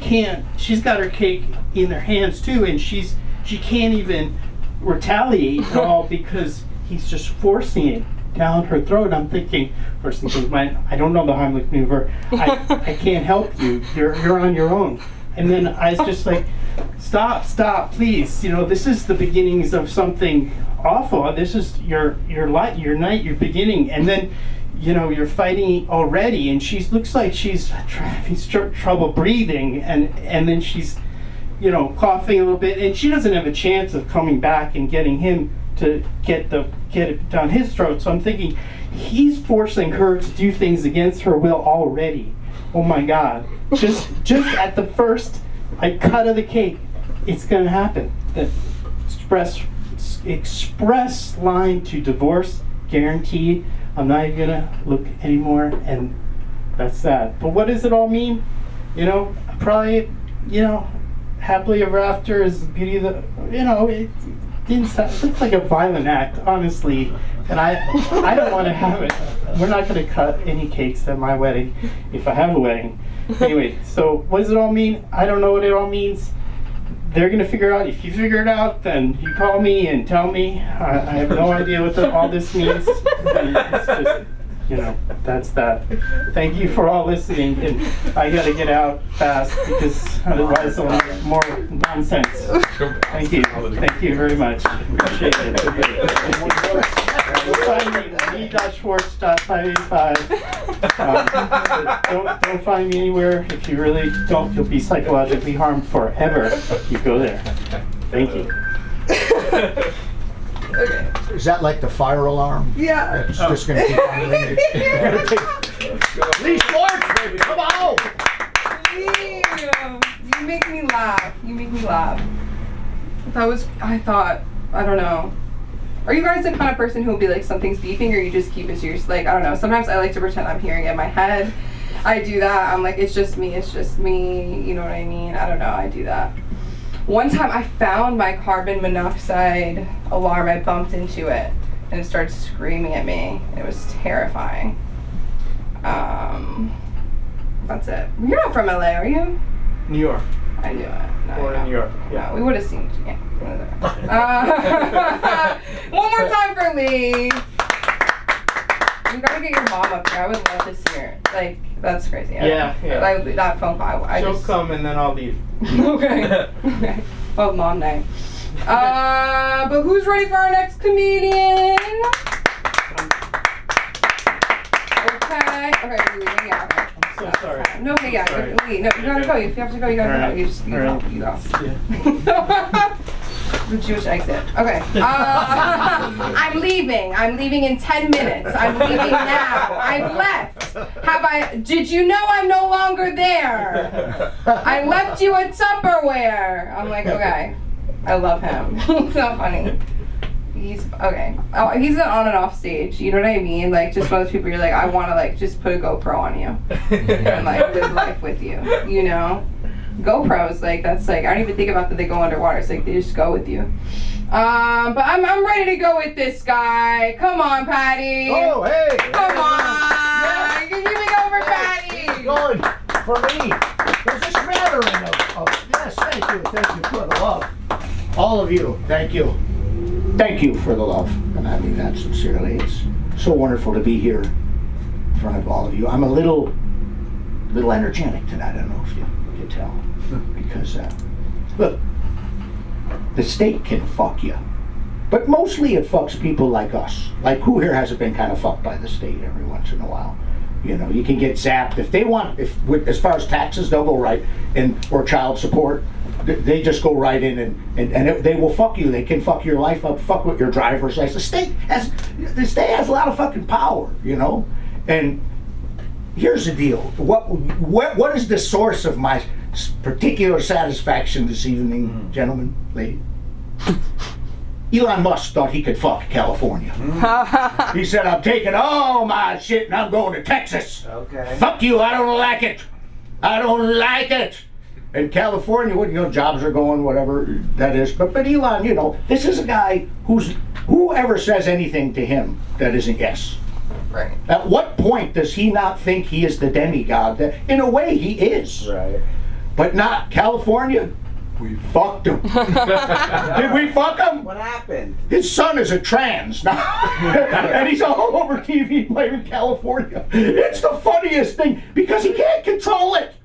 got her cake in her hands too, and she can't even retaliate at all because he's just forcing it down her throat. I'm thinking, first thing comes to mind, I don't know the Heimlich maneuver. I can't help you. You're on your own. And then I was just like, stop, please. This is the beginnings of something awful. This is your light, your night, your beginning. And then, you're fighting already, and she looks like she's having trouble breathing, and then she's, coughing a little bit, and she doesn't have a chance of coming back and getting him to get it down his throat. So I'm thinking, he's forcing her to do things against her will already. Oh my God! Just at the first cut of the cake, it's gonna happen. The express line to divorce, guaranteed. I'm not even gonna look anymore, and that's that. But what does it all mean? Probably, happily ever after is the beauty of the, it didn't sound, it looks like a violent act, honestly, and I don't want to have it. We're not going to cut any cakes at my wedding, if I have a wedding. Anyway, so what does it all mean? I don't know what it all means. They're going to figure it out. If you figure it out, then you call me and tell me. I have no idea what all this means. It's just, that's that. Thank you for all listening, and I gotta get out fast because otherwise I'll have more nonsense. Thank you very much. Appreciate it. Find me me.schwartz.585. Don't find me anywhere. If you really don't, you'll be psychologically harmed forever if you go there. Thank you. Okay. Is that like the fire alarm? Yeah. It's just going to keep on ringing. Lee Schwartz, baby, come on! You make me laugh. I thought I don't know. Are you guys the kind of person who will be like, something's beeping, or you just keep it to yourself? Like, I don't know. Sometimes I like to pretend I'm hearing it in my head. I do that. I'm like, it's just me. You know what I mean? I don't know. I do that. One time I found my carbon monoxide alarm. I bumped into it and it started screaming at me. It was terrifying. That's it. You're not from LA, are you? New York. I knew it. No, Born in New York. Yeah, we would have seen. Yeah. One more time for Lee. You gotta get your mom up here. I would love to see her. Like, that's crazy. Yeah. That phone call. She'll come and then I'll leave. Okay. Okay. Well, mom night. But who's ready for our next comedian? Okay. Okay, Lee, yeah. So sorry. No, okay, yeah. Sorry. Lee, no, you gotta go. If you have to go, you gotta go. You just, you go. The Jewish exit. Okay. I'm leaving. I'm leaving in 10 minutes. I'm leaving now. I've left. Did you know I'm no longer there? I left you a Tupperware. I'm like, okay. I love him. It's not funny. He's, okay. Oh, he's an on and off stage. You know what I mean? Like, just one of those people you're like, I want to, like, just put a GoPro on you. And, like, live life with you. You know? GoPros, like, that's like, I don't even think about that they go underwater. It's like, they just go with you. But I'm ready to go with this guy. Come on, Patty. Oh, hey. Come on. Yeah. Give me over, Patty. Good for me. There's a smattering of yes, thank you for the love. All of you, thank you. Thank you for the love. And I mean that sincerely. It's so wonderful to be here in front of all of you. I'm a little energetic tonight. I don't know if you can tell. Because, look, the state can fuck you. But mostly it fucks people like us. Like, who here hasn't been kind of fucked by the state every once in a while? You know, you can get zapped. If they want, as far as taxes, they'll go right in, or child support, they just go right in and they will fuck you. They can fuck your life up, fuck with your driver's license. The state has a lot of fucking power, you know? And here's the deal. What is the source of my particular satisfaction this evening, gentlemen, lady? Elon Musk thought he could fuck California. He said, I'm taking all my shit and I'm going to Texas. Okay. Fuck you, I don't like it. I don't like it. And California, you know, jobs are going, whatever that is. But Elon, you know, this is a guy whoever says anything to him that isn't yes. Right. At what point does he not think he is the demigod? That, in a way, he is. Right. But not California. We fucked him. Did we fuck him? What happened? His son is a trans now. And he's all over TV blaming California. It's the funniest thing because he can't control it.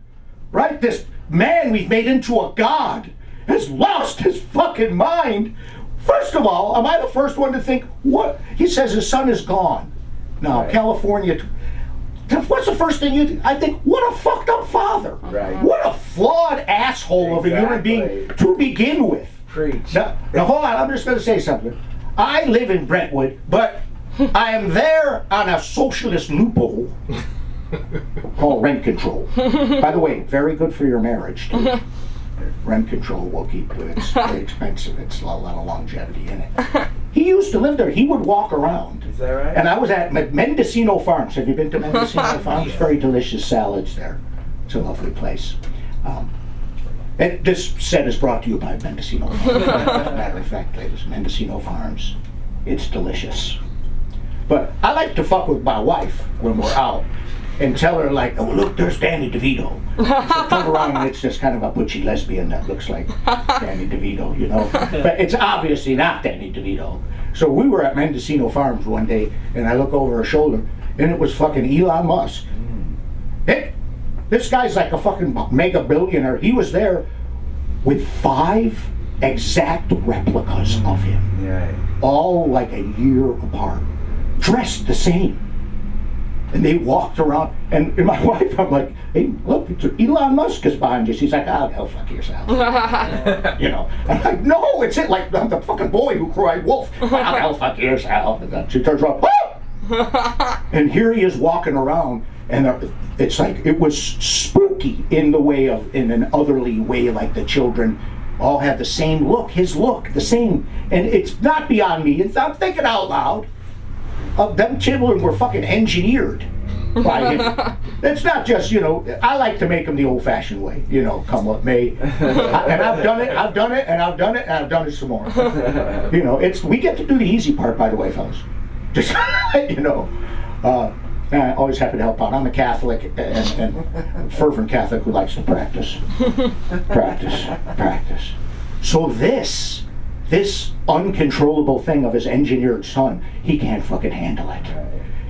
Right? This man we've made into a god has lost his fucking mind. First of all, am I the first one to think, what? He says his son is gone. Now, right. California, what's the first thing you think? I think, what a fucked up father. Right. What a flawed asshole of a human being to begin with. Preach. Now hold on, I'm just going to say something. I live in Brentwood, but I am there on a socialist loophole called rent control. By the way, very good for your marriage, too. Rent control will keep you. It's very expensive. It's a lot of longevity in it. He used to live there. He would walk around. Is that right? And I was at Mendocino Farms. Have you been to Mendocino Farms? Very delicious salads there. It's a lovely place. And this set is brought to you by Mendocino Farms. Matter of fact, ladies, Mendocino Farms. It's delicious. But I like to fuck with my wife when we're out and tell her, like, oh, look, there's Danny DeVito. So turn around and it's just kind of a butchy lesbian that looks like Danny DeVito, you know? But it's obviously not Danny DeVito. So we were at Mendocino Farms one day, and I look over her shoulder, and it was fucking Elon Musk. This guy's like a fucking mega billionaire. He was there with 5 exact replicas of him. Yeah. All like a year apart, dressed the same. And they walked around, and my wife, I'm like, hey, look, Elon Musk is behind you. She's like, oh, go fuck yourself. You know, I'm like, no, it's it. Like, I'm the fucking boy who cried wolf. Oh, go fuck yourself. And then she turns around, ah! And here he is walking around, and it's like, it was spooky in the way of, in an otherly way, like the children all have the same look, his look, the same. And it's not beyond me. I'm thinking out loud. Them children were fucking engineered by him. It's not just, you know, I like to make them the old-fashioned way, you know, come what may. And I've done it, and I've done it, and I've done it some more. You know, we get to do the easy part, by the way, fellas. Just, you know. And I always happy to help out. I'm a Catholic and fervent Catholic who likes to practice. Practice. So this uncontrollable thing of his engineered son, he can't fucking handle it.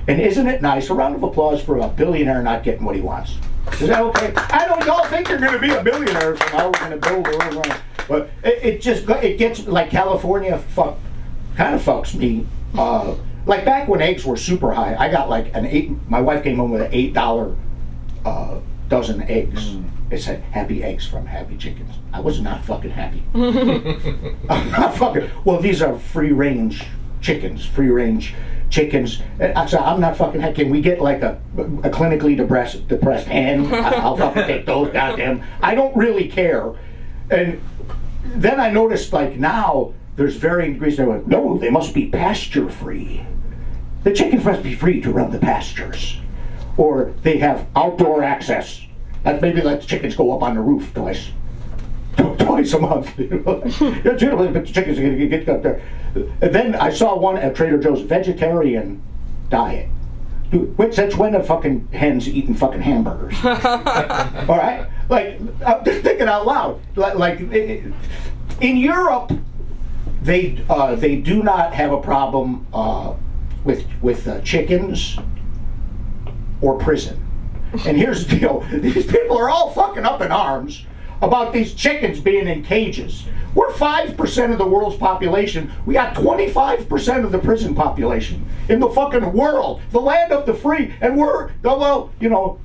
And isn't it nice? A round of applause for a billionaire not getting what he wants. Is that okay? I know y'all think you're going to be a billionaire, so now we're going to build a room. But it gets, like California kind of fucks me. Like back when eggs were super high, I got like my wife came home with an $8 dozen eggs. It said happy eggs from happy chickens. I was not fucking happy. I'm not fucking, well, these are free range chickens. I said, I'm not fucking happy. Can we get like a clinically depressed hen? I'll fucking take those goddamn. I don't really care. And then I noticed like now there's varying degrees. They went, no, they must be pasture free. The chickens must be free to run the pastures. Or they have outdoor access. Like maybe let the chickens go up on the roof twice a month. You know? But the chickens are going to get up there. And then I saw one at Trader Joe's, vegetarian diet. Dude, since when have fucking hens eating fucking hamburgers? All right? Like, I'm just thinking out loud. Like in Europe, they do not have a problem with chickens or prison. And here's the deal. These people are all fucking up in arms about these chickens being in cages. We're 5% of the world's population. We got 25% of the prison population in the fucking world. The land of the free. And we're, well, you know,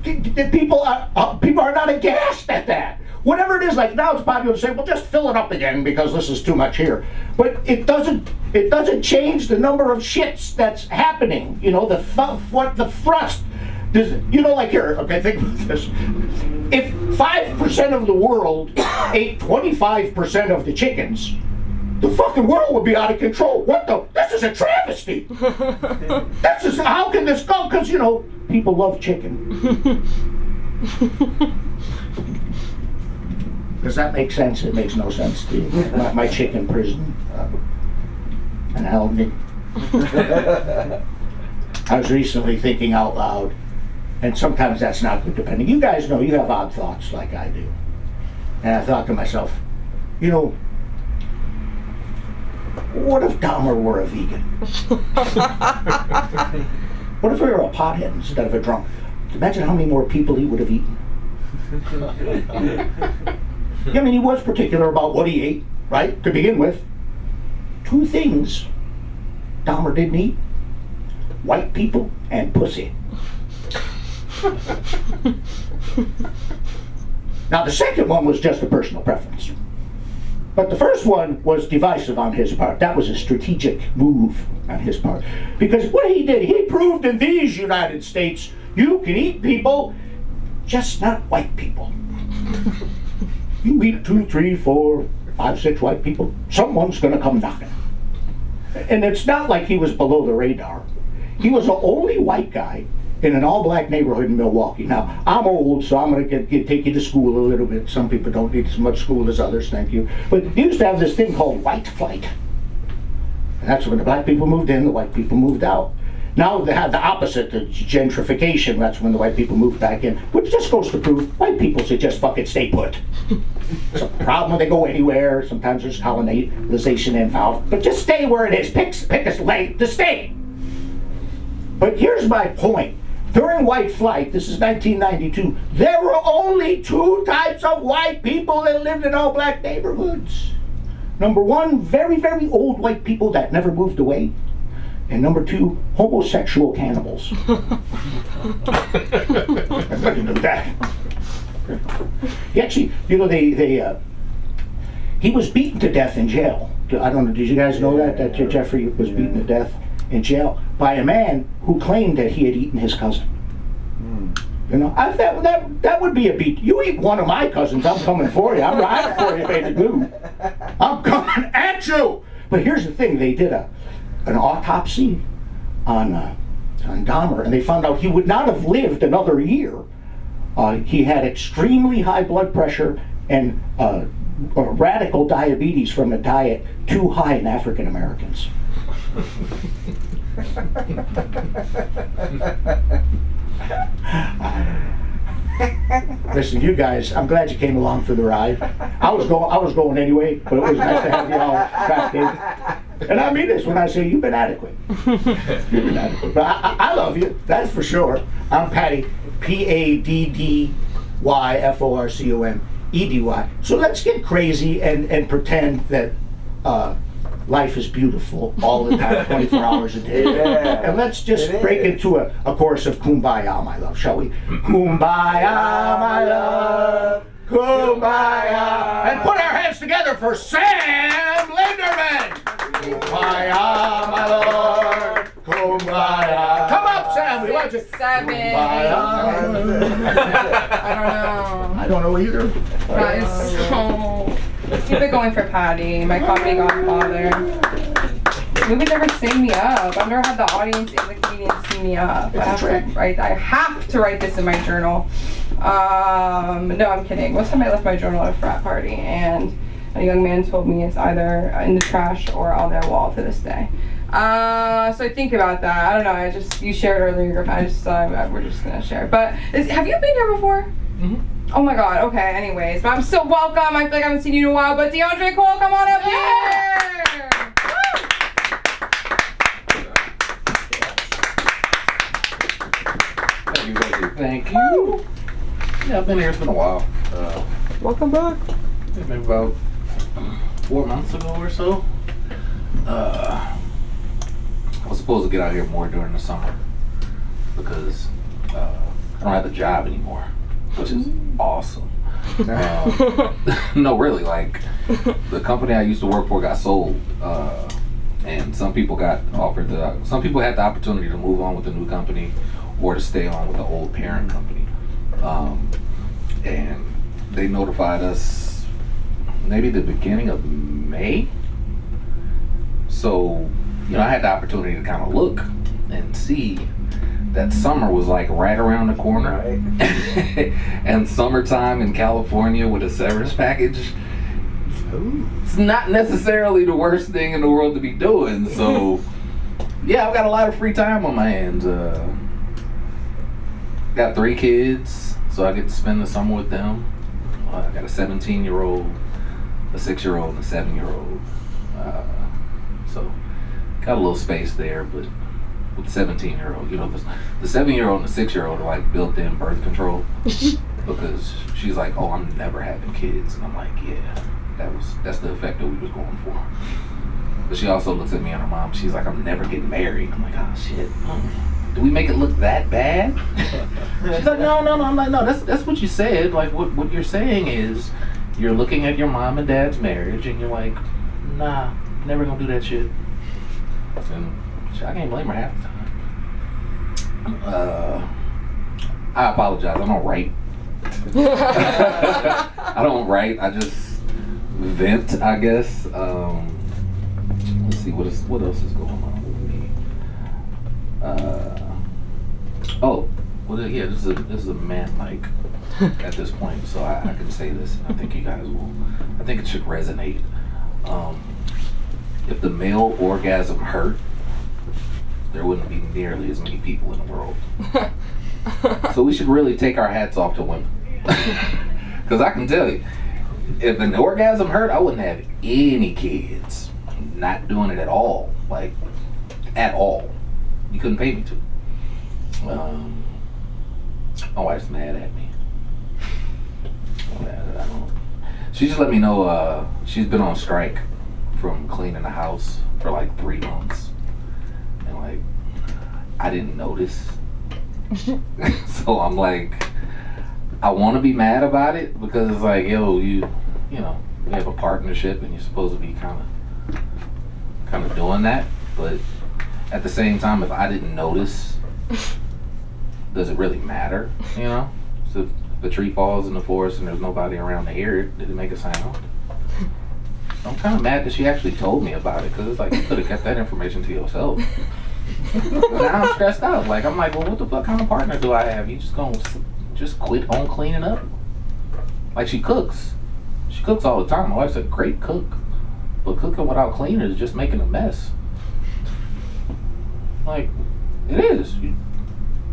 people are not aghast at that. Whatever it is, like now it's popular to say, well, just fill it up again because this is too much here. But it doesn't change the number of shits that's happening. You know, the thrust. You know, like here, okay, think about this. If 5% of the world ate 25% of the chickens, the fucking world would be out of control. This is a travesty. How can this go? Because, you know, people love chicken. Does that make sense? It makes no sense to you. My chicken prison and held me. I was recently thinking out loud. And sometimes that's not good depending. You guys know you have odd thoughts like I do. And I thought to myself, you know, what if Dahmer were a vegan? What if he were a pothead instead of a drunk? Imagine how many more people he would have eaten. I mean, he was particular about what he ate, right? To begin with. 2 things Dahmer didn't eat. White people and pussy. Now the second one was just a personal preference. But the first one was divisive on his part. That was a strategic move on his part. Because what he did, he proved in these United States, you can eat people, just not white people. You eat 2, 3, 4, 5, 6 white people, someone's gonna come knocking. And it's not like he was below the radar. He was the only white guy in an all-black neighborhood in Milwaukee. Now, I'm old, so I'm going to take you to school a little bit. Some people don't need as much school as others, thank you. But he used to have this thing called white flight. And that's when the black people moved in, the white people moved out. Now they have the opposite, the gentrification. That's when the white people moved back in, which just goes to prove white people should just fucking stay put. It's a problem when they go anywhere. Sometimes there's colonization involved. But just stay where it is. Pick a lane to stay. But here's my point. During white flight, this is 1992, there were only 2 types of white people that lived in all black neighborhoods. Number 1, very, very old white people that never moved away. And number 2, homosexual cannibals. Everybody knew that. He actually, you know, he was beaten to death in jail. I don't know, did you guys know that Jeffrey was beaten to death in jail by a man who claimed that he had eaten his cousin. You know, that would be a beat. You eat one of my cousins, I'm coming for you. I'm riding for you, baby blue. I'm coming at you. But here's the thing: they did an autopsy on Dahmer, and they found out he would not have lived another year. He had extremely high blood pressure and radical diabetes from a diet too high in African Americans. Listen, you guys, I'm glad you came along for the ride. I was going anyway, but it was nice to have you all back in. And I mean this when I say you've been adequate. You've been adequate. But I love you, that's for sure. I'm Patty, Paddyforcomedy. So let's get crazy and pretend that life is beautiful all the time, 24 hours a day. Yeah, and let's just break into a chorus of Kumbaya, my love, shall we? Kumbaya, my love, Kumbaya. And put our hands together for Sam Linderman. Kumbaya, my lord, Kumbaya. Come up, Sam, we want you. 7. Kumbaya. I don't know either. That is so... Keep it going for Patty, my comedy godfather. Movies never sing me up. I've never had the audience and the comedians sing me up. I have to write this in my journal. No, I'm kidding. One time I left my journal at a frat party, and a young man told me it's either in the trash or on their wall to this day. So I think about that. I don't know. You shared earlier. I just thought we're just gonna share. But have you been here before? Mm-hmm. Oh my God, okay, anyways. But I'm still welcome. I feel like I haven't seen you in a while. But DeAndre Cole, come on up here! Thank you, thank you. Thank you. Yeah, I've been here. It's been a while. Welcome back. Maybe about 4 months ago or so. I was supposed to get out here more during the summer because I don't have the job anymore, which is awesome. No, really, like the company I used to work for got sold, and some people got offered some people had the opportunity to move on with the new company or to stay on with the old parent company, and they notified us maybe the beginning of May. So, you know, I had the opportunity to kind of look and see that summer was like right around the corner. Right. And summertime in California with a severance package, it's not necessarily the worst thing in the world to be doing. So, yeah, I've got a lot of free time on my hands. Got 3 kids, so I get to spend the summer with them. I got a 17-year-old, a 6-year-old, and a 7-year-old. So, got a little space there, but with 17-year-old, you know, the 7-year-old and the 6-year-old are like built-in birth control because she's like, oh, I'm never having kids, and I'm like, yeah, that's the effect that we was going for. But she also looks at me and her mom. She's like, I'm never getting married. I'm like, oh shit, do we make it look that bad? She's like, no. I'm like, no, that's what you said. Like, what you're saying is, you're looking at your mom and dad's marriage, and you're like, nah, never gonna do that shit. And I can't blame her half the time. I apologize. I don't write. I don't write. I just vent, I guess. Let's see what else is going on with me. This is a man mic at this point, so I can say this, and I think you guys will. I think it should resonate. If the male orgasm hurt, there wouldn't be nearly as many people in the world. So we should really take our hats off to women. Because I can tell you, if an orgasm hurt, I wouldn't have any kids. Not doing it at all. Like, at all. You couldn't pay me to. My wife's mad at me. I don't. She just let me know she's been on strike from cleaning the house for like 3 months. And like, I didn't notice. So I'm like, I want to be mad about it because it's like, yo, you know, we have a partnership and you're supposed to be kind of doing that. But at the same time, if I didn't notice, does it really matter? You know, so if the tree falls in the forest and there's nobody around to hear it, did it make a sound? I'm kind of mad that she actually told me about it, because it's like, you could have kept that information to yourself. Now I'm stressed out. Like, I'm like, well, what the fuck kind of partner do I have? You just gonna just quit on cleaning up? Like, she cooks. She cooks all the time. My wife's a great cook, but cooking without cleaning is just making a mess. Like, it is. You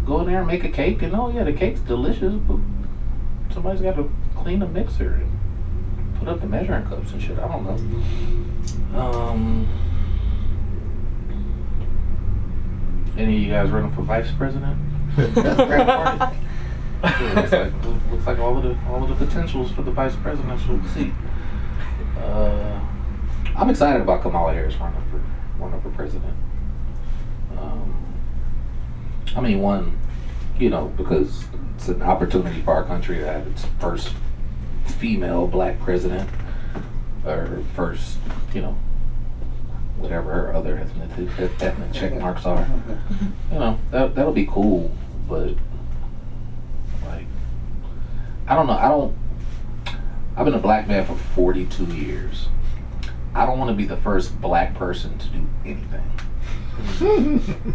go in there and make a cake, and oh yeah, the cake's delicious, but somebody's got to clean the mixer and put up the measuring cups and shit. I don't know. Any of you guys running for vice president? Yeah, looks like all of the potentials for the vice presidential seat. I'm excited about Kamala Harris running for president. I mean, one, you know, because it's an opportunity for our country to have its first female black president, or first, you know, whatever her other ethnic check marks are. You know, that'll be cool, but like, I don't know. I've been a black man for 42 years. I don't want to be the first black person to do anything.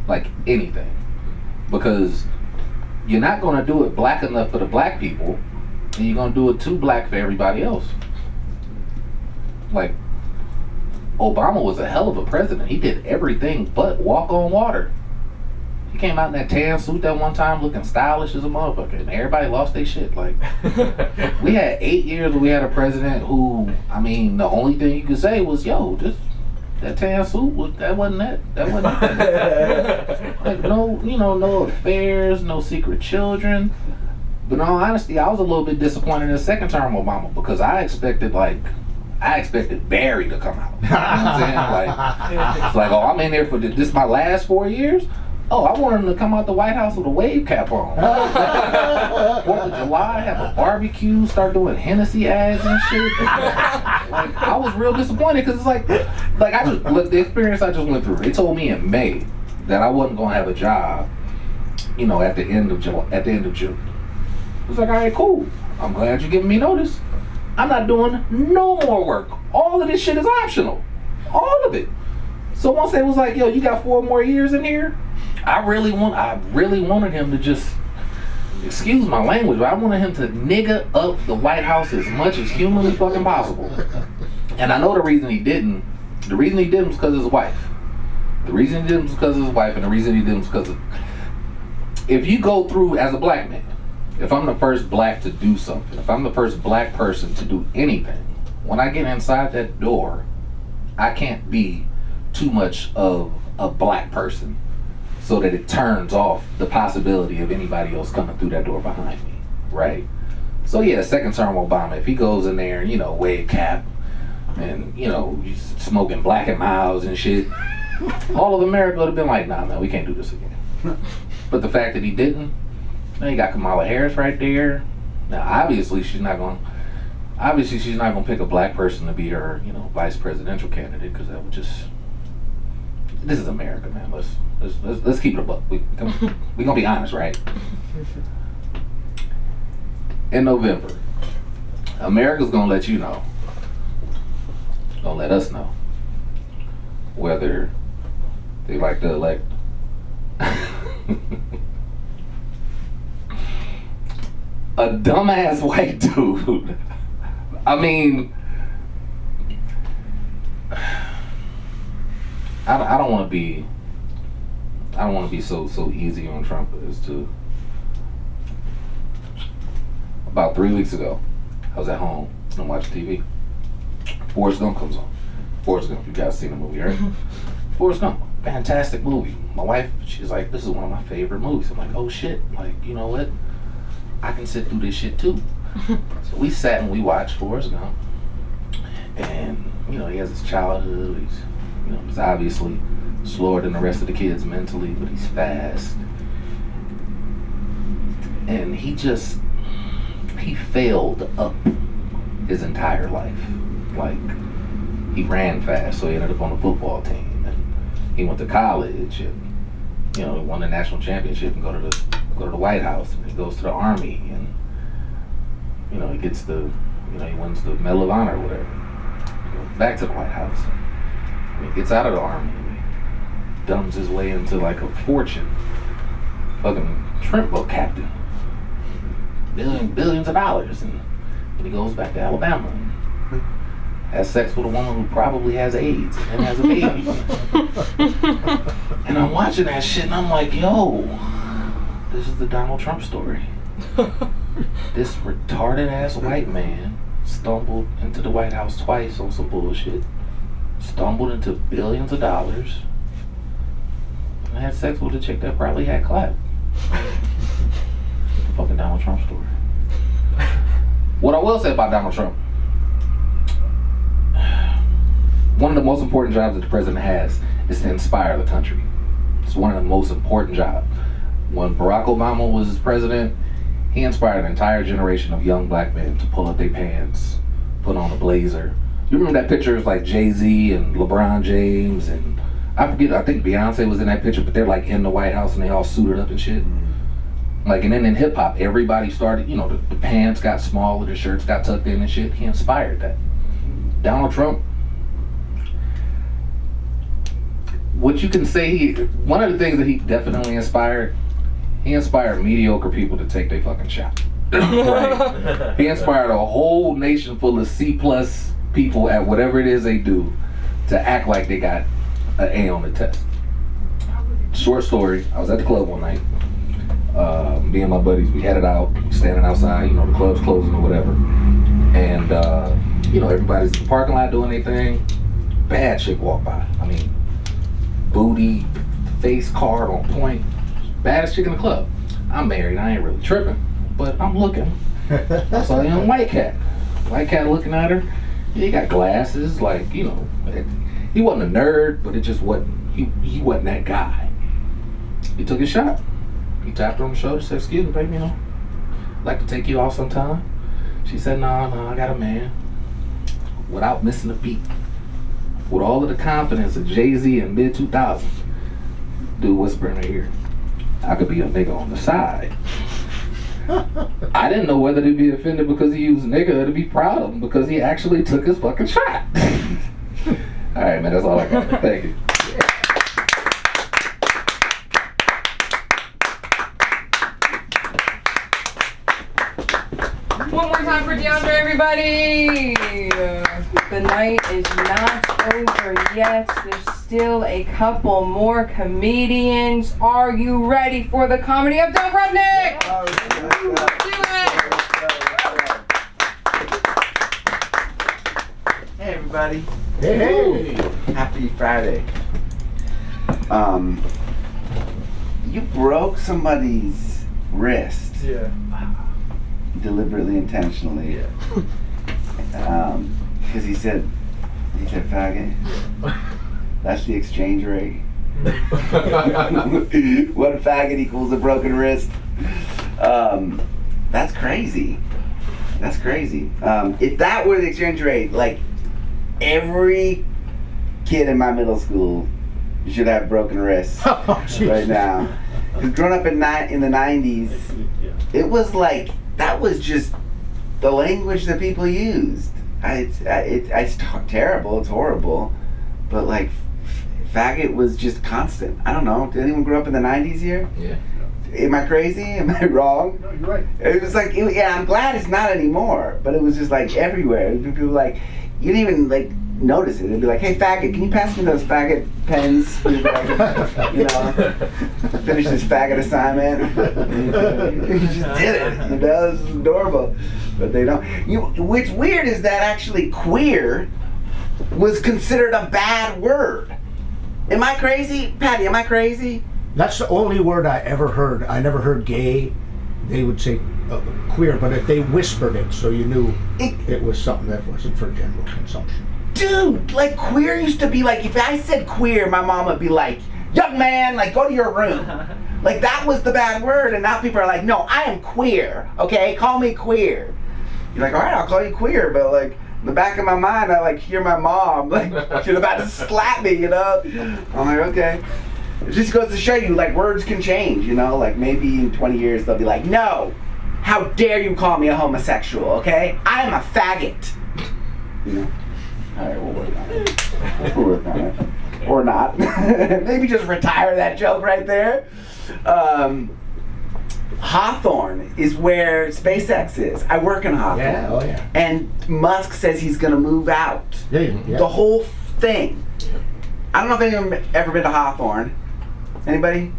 Like anything. Because you're not going to do it black enough for the black people, and you're going to do it too black for everybody else. Like, Obama was a hell of a president. He did everything but walk on water. He came out in that tan suit that one time looking stylish as a motherfucker, and everybody lost their shit. Like, we had 8 years where we had a president who, I mean, the only thing you could say was, yo, just that tan suit, that wasn't that. Like, no, you know, no affairs, no secret children. But in all honesty, I was a little bit disappointed in the second term Obama, because I expected Barry to come out. You know what I'm saying? Like, it's like, oh, I'm in there for this my last 4 years? Oh, I want him to come out the White House with a wave cap on. 4th of July, have a barbecue, start doing Hennessy ads and shit. Like, I was real disappointed, because it's like I just, look, the experience I just went through, they told me in May that I wasn't going to have a job, you know, at the end of June. It was like, all right, cool. I'm glad you're giving me notice. I'm not doing no more work. All of this shit is optional. All of it. So once they was like, yo, you got 4 more years in here, I really wanted him to just, excuse my language, but I wanted him to nigga up the White House as much as humanly fucking possible. And I know the reason he didn't. The reason he didn't was because of his wife. The reason he didn't was because of his wife, and the reason he didn't was because of, if you go through as a black man, if I'm the first black to do something, if I'm the first black person to do anything, when I get inside that door, I can't be too much of a black person so that it turns off the possibility of anybody else coming through that door behind me, right? So yeah, second term Obama, if he goes in there and, you know, wave cap and, you know, he's smoking Black and Miles and shit, all of America would have been like, nah, we can't do this again. But the fact that he didn't, now you got Kamala Harris right there. Now obviously she's not gonna pick a black person to be her, you know, vice presidential candidate, because that would just, this is America, man. Let's keep it a buck. We gonna be honest, right? In November, America's gonna let you know, gonna let us know whether they like to elect a dumbass white dude. I mean, I don't want to be so easy on Trump as to. About 3 weeks ago, I was at home and watching TV. Forrest Gump comes on. Forrest Gump, you guys seen the movie, right? Forrest Gump, fantastic movie. My wife, she's like, this is one of my favorite movies. I'm like, oh shit, like, you know what? I can sit through this shit too. So we sat and we watched Forrest Gump. And, you know, he has his childhood. He's obviously slower than the rest of the kids mentally, but he's fast. And he failed up his entire life. Like, he ran fast, so he ended up on the football team. And he went to college and, you know, won the national championship and go go to the White House, and he goes to the Army, and he gets he wins the Medal of Honor or whatever. He goes back to the White House, and he gets out of the Army, and he dumbs his way into like a fortune, fucking shrimp boat captain, billions of dollars, and he goes back to Alabama and has sex with a woman who probably has AIDS and has a baby. And I'm watching that shit and I'm like, yo, this is the Donald Trump story. This retarded ass white man stumbled into the White House twice on some bullshit, stumbled into billions of dollars, and had sex with a chick that probably had clap. The fucking Donald Trump story. What I will say about Donald Trump, one of the most important jobs that the president has is to inspire the country. It's one of the most important jobs. When Barack Obama was president, he inspired an entire generation of young black men to pull up their pants, put on a blazer. You remember that picture of like Jay-Z and LeBron James and I think Beyonce was in that picture, but they're like in the White House and they all suited up and shit. Like, and then in hip hop, everybody started, the pants got smaller, the shirts got tucked in and shit. He inspired that. Donald Trump, what you can say, one of the things that he definitely inspired, he inspired mediocre people to take their fucking shot. Right? He inspired a whole nation full of C+ people at whatever it is they do to act like they got an A on the test. Short story, I was at the club one night. Me and my buddies, we headed out, standing outside, the club's closing or whatever. And, everybody's in the parking lot doing their thing. Bad chick walked by. I mean, booty, face card on point. Baddest chick in the club. I'm married, I ain't really tripping, but I'm looking. I saw a young white cat. White cat looking at her. He got glasses, like, he wasn't a nerd, but it just wasn't, he wasn't that guy. He took his shot. He tapped her on the shoulder, said, excuse me, baby, I'd like to take you out sometime. She said, no, I got a man. Without missing a beat. With all of the confidence of Jay-Z in mid-2000s, dude whispered in her ear, I could be a nigga on the side. I didn't know whether to be offended because he used nigga or to be proud of him because he actually took his fucking shot. All right, man, that's all I got. Thank you. One more time for DeAndre, everybody. The night is not over yet. There's still a couple more comedians. Are you ready for the comedy of Doug Rudnick? Let's do it. Hey everybody. Hey. Happy Friday. You broke somebody's wrist. Yeah. Deliberately, intentionally. Yeah. Because he said faggot. That's the exchange rate. One faggot equals a broken wrist. That's crazy. That's crazy. If that were the exchange rate, like every kid in my middle school should have broken wrists right now. Because growing up in the 90s, it was like, that was just the language that people used. It's terrible, it's horrible, but like faggot was just constant. I don't know, did anyone grow up in the 90s here? Yeah. Am I crazy? Am I wrong? No, you're right. It was like, yeah, I'm glad it's not anymore, but it was just like everywhere. People were like, you didn't even like notice it. They'd be like, hey faggot, can you pass me those faggot pens? So I can, finish this faggot assignment. You just did it, it was adorable. But they don't. What's weird is that actually queer was considered a bad word. Am I crazy? Patty, am I crazy? That's the only word I ever heard. I never heard gay. They would say queer, but if they whispered it, so you knew it was something that wasn't for general consumption. Dude, like queer used to be like, if I said queer, my mom would be like, young man, like go to your room. Like that was the bad word, and now people are like, no, I am queer, okay? Call me queer. You're like, all right, I'll call you queer, but like, in the back of my mind, I like hear my mom, like, she's about to slap me, you know? I'm like, okay. It just goes to show you, like, words can change, you know? Like, maybe in 20 years they'll be like, no, how dare you call me a homosexual, okay? I am a faggot. You know? All right, we'll work on it. We'll work on it. Or not. Maybe just retire that joke right there. Hawthorne is where SpaceX is. I work in Hawthorne. Yeah, oh yeah. And Musk says he's going to move out. Yeah. The whole thing. I don't know if anyone ever been to Hawthorne. Anybody?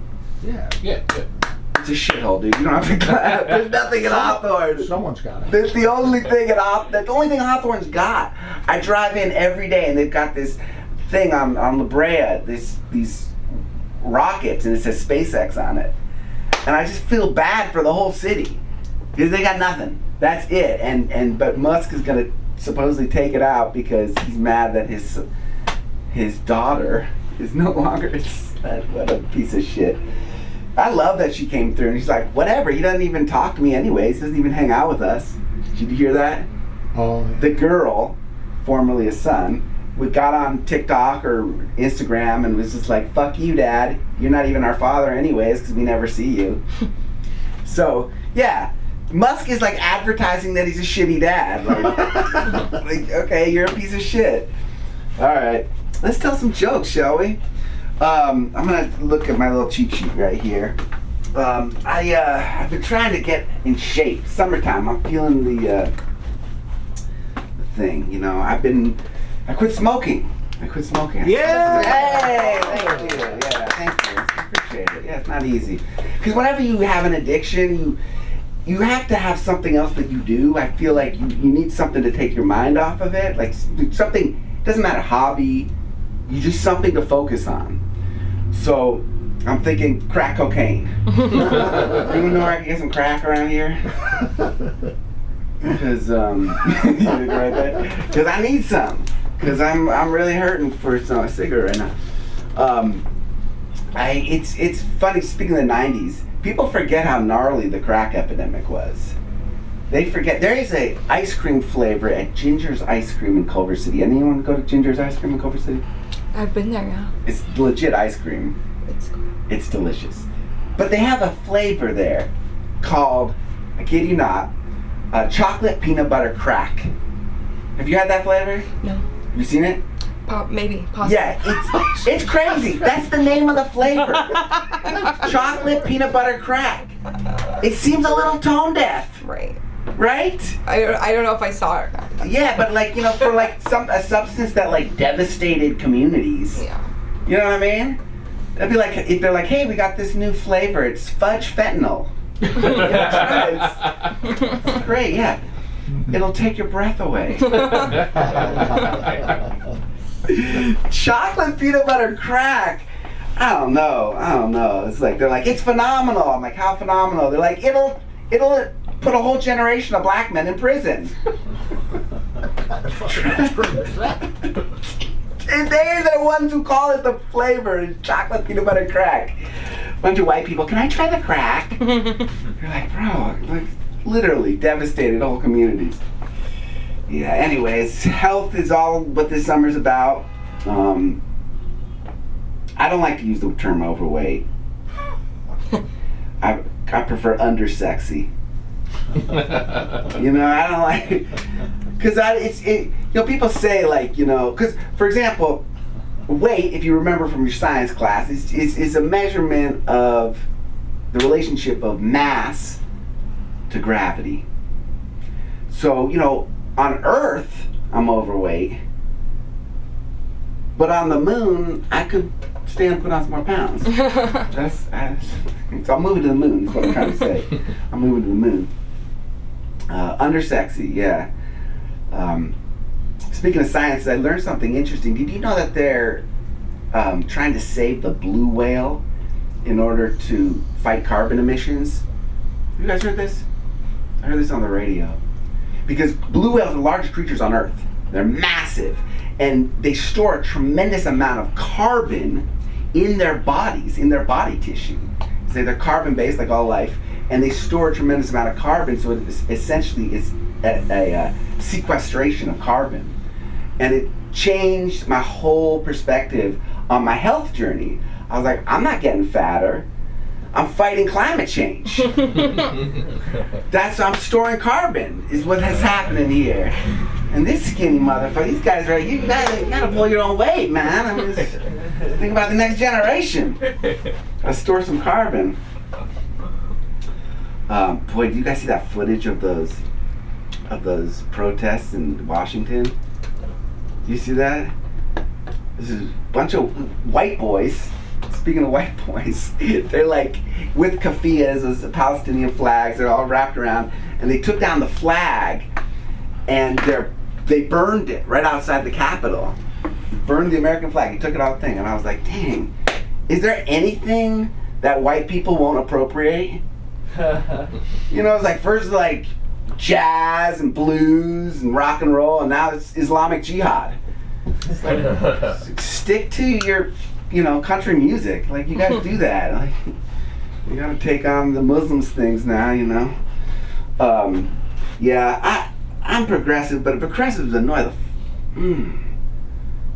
Yeah. It's a shithole, dude. You don't have to clap. There's nothing in Hawthorne. Someone's got it. That's the only thing Hawthorne's got. I drive in every day and they've got this thing on La Brea, these rockets, and it says SpaceX on it. And I just feel bad for the whole city because they got nothing. That's it. But Musk is gonna supposedly take it out because he's mad that his daughter is no longer. What a piece of shit. I love that she came through and he's like, whatever. He doesn't even talk to me anyways. He doesn't even hang out with us. Did you hear that? Oh. The girl, formerly a son, got on TikTok or Instagram and was just like, fuck you, Dad. You're not even our father anyways because we never see you. So, yeah. Musk is like advertising that he's a shitty dad. Like, okay, you're a piece of shit. All right. Let's tell some jokes, shall we? I'm going to look at my little cheat sheet right here. I've been trying to get in shape. Summertime. I'm feeling the thing, you know. I quit smoking. Yeah! Hey, thank you. Yeah, thank you. I appreciate it. Yeah, it's not easy. Because whenever you have an addiction, you have to have something else that you do. I feel like you need something to take your mind off of it. Like something, doesn't matter, hobby, you just something to focus on. So I'm thinking crack cocaine. Anyone know where I can get some crack around here? Because I need some. Because I'm really hurting for a cigarette right now. It's funny, speaking of the 90s, people forget how gnarly the crack epidemic was. They forget, there is a ice cream flavor at Ginger's Ice Cream in Culver City. Anyone go to Ginger's Ice Cream in Culver City? I've been there, yeah. It's legit ice cream. It's delicious. But they have a flavor there called, I kid you not, chocolate peanut butter crack. Have you had that flavor? No. Have you seen it? Maybe, possibly. Yeah, it's crazy. That's the name of the flavor. Chocolate peanut butter crack. It seems a little tone deaf. Right. Right? I don't know if I saw it. Yeah, but like, you know, for like a substance that like devastated communities. Yeah. You know what I mean? It'd be like, if they're like, hey, we got this new flavor. It's fudge fentanyl. It's great, yeah. It'll take your breath away. Chocolate peanut butter crack. I don't know. It's like, they're like, it's phenomenal. I'm like, how phenomenal? They're like, it'll put a whole generation of black men in prison. And they're the ones who call it the flavor, chocolate peanut butter crack. Bunch of white people, can I try the crack? You're like, bro, like, literally devastated whole communities. Yeah, anyways, health is all what this summer's about. I don't like to use the term overweight. I prefer undersexy. You know, I don't like, because you know, people say like, you know, because for example, weight, if you remember from your science class, is a measurement of the relationship of mass to gravity. So, you know, on Earth, I'm overweight, but on the moon, I could stand and put on some more pounds. So I'm moving to the moon, is what I'm trying to say. I'm moving to the moon. Undersexy, yeah. Speaking of science, I learned something interesting. Did you know that they're trying to save the blue whale in order to fight carbon emissions? Have you guys heard this? I heard this on the radio. Because blue whales are the largest creatures on Earth. They're massive. And they store a tremendous amount of carbon in their bodies, in their body tissue. So they're carbon-based, like all life. And they store a tremendous amount of carbon, so it's essentially it's a sequestration of carbon. And it changed my whole perspective on my health journey. I was like, I'm not getting fatter. I'm fighting climate change. I'm storing carbon is what is happening here. And this skinny motherfucker, these guys right here, you gotta pull your own weight, man. I mean, think about the next generation. Gotta store some carbon. Boy, do you guys see that footage of those protests in Washington? Do you see that? This is a bunch of white boys. Speaking of white boys, they're like with keffiyehs, those Palestinian flags, they're all wrapped around, and they took down the flag and they burned it right outside the Capitol. Burned the American flag, he took it off the thing, and I was like, dang, is there anything that white people won't appropriate? You know, it's like first like jazz and blues and rock and roll, and now it's Islamic jihad. It's like, stick to your, you know, country music. Like, you gotta do that. Like, you gotta take on the Muslims things now, you know. Yeah, I'm progressive, but progressives annoy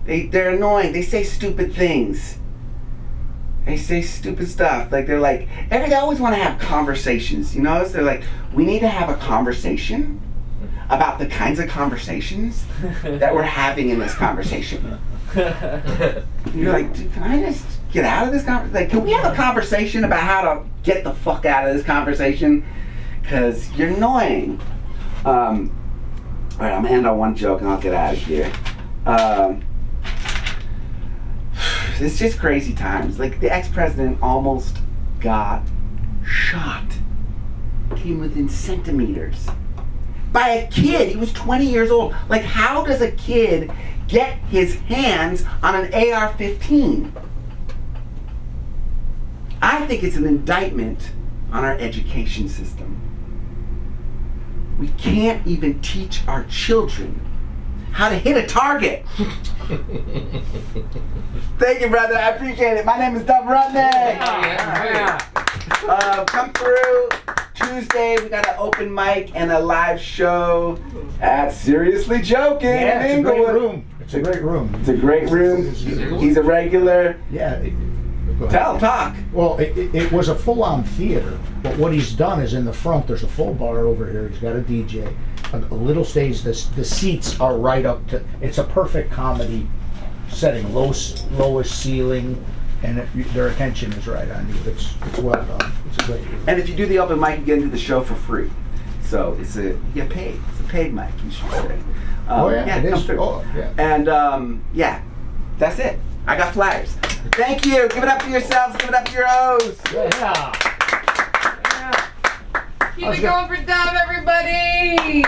they're annoying. They say stupid things. They say stupid stuff. Like, they're like, they always want to have conversations, you know? So they're like, we need to have a conversation about the kinds of conversations that we're having in this conversation. You're like, dude, can I just get out of this conversation? Like, can we have a conversation about how to get the fuck out of this conversation? Because you're annoying. All right, I'm gonna end on one joke and I'll get out of here. It's just crazy times. Like, the ex-president almost got shot. Came within centimeters. By a kid. He was 20 years old. Like, how does a kid get his hands on an AR-15? I think it's an indictment on our education system. We can't even teach our children how to hit a target. Thank you, brother. I appreciate it. My name is Dub Rudnick. Come through Tuesday. We got an open mic and a live show at Seriously Joking. Yeah, in it's a great Inglewood. room. It's a great room. It's a great room. He's a regular. Yeah. Go ahead. Talk. Well, it was a full-on theater, but what he's done is in the front, there's a full bar over here. He's got a DJ, a little stage. The seats are right up to. It's a perfect comedy setting, lowest ceiling, and their attention is right on you. It's well done. It's a great room. And if you do the open mic, you get into the show for free. So you get paid. It's a paid mic, you should say. Oh yeah, it come is. through. Oh yeah. And yeah, that's it. I got flyers. Thank you. Give it up for yourselves. Give it up for your hosts. Yeah. Keep it going for Dub, everybody!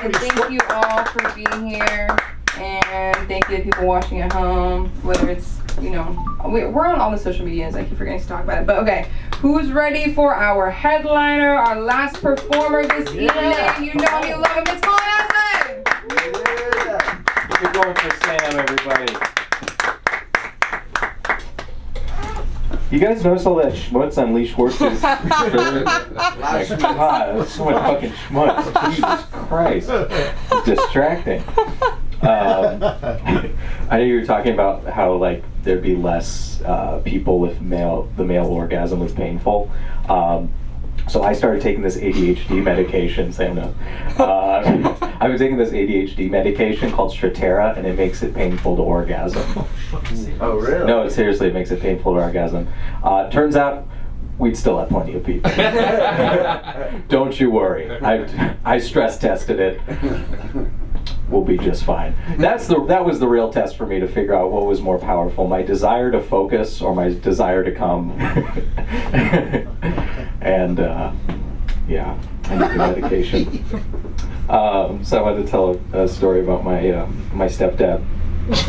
And thank you all for being here. And thank you to people watching at home. Whether it's, you know, we're on all the social medias. I keep forgetting to talk about it. But okay, who's ready for our headliner, our last performer this evening? You know you love him. It's Colin Aslan! Yeah. Keep it going for Sam, everybody. You guys notice all that schmutz on Lee Schwartz's shirt? My God, that's so much fucking schmutz. Jesus Christ. It's distracting. I know you were talking about how, like, there'd be less people with the male orgasm was painful. So I started taking this ADHD medication. Sam knows. I've been taking this ADHD medication called Strattera, and it makes it painful to orgasm. Oh, really? No, seriously, it makes it painful to orgasm. Turns out we'd still have plenty of people. Don't you worry. I stress tested it. We'll be just fine. That was the real test for me to figure out what was more powerful, my desire to focus or my desire to come. And yeah, I need the medication. So I wanted to tell a story about my stepdad.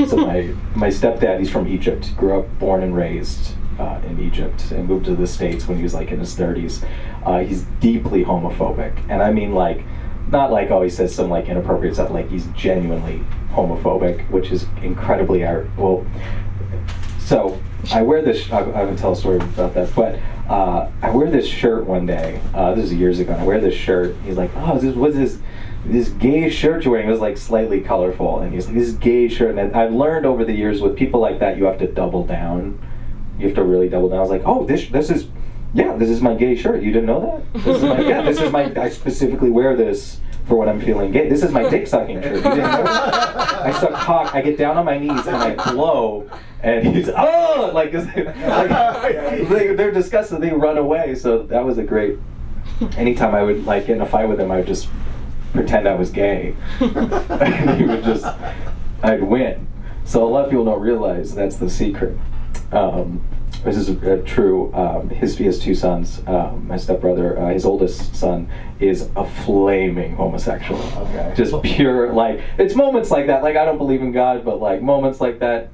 So my stepdad, he's from Egypt. Grew up, born and raised in Egypt, and moved to the States when he was like in his 30s. He's deeply homophobic, and I mean, like, not like, oh, he says some like inappropriate stuff, like he's genuinely homophobic, which is incredibly well. So I wear this, I would tell a story about that, but I wear this shirt one day, this is years ago, and I wear this shirt. He's like, oh, what's this gay shirt you're wearing? It was like slightly colorful, and he's like, this gay shirt. And I've learned over the years with people like that, you have to double down you have to really double down. I was like, oh, this is, yeah, this is my gay shirt. You didn't know that? This is my, yeah, this is my, I specifically wear this for when I'm feeling gay. This is my dick sucking shirt. You didn't know that? I suck cock, I get down on my knees and I blow, and he's, oh, like they're disgusted, they run away. So that was a great, anytime I would like get in a fight with him, I would just pretend I was gay. And he would just, I'd win. So a lot of people don't realize that's the secret. This is true. He has 2 sons. My stepbrother, his oldest son, is a flaming homosexual. Okay. Just pure, like, it's moments like that. Like, I don't believe in God, but like moments like that,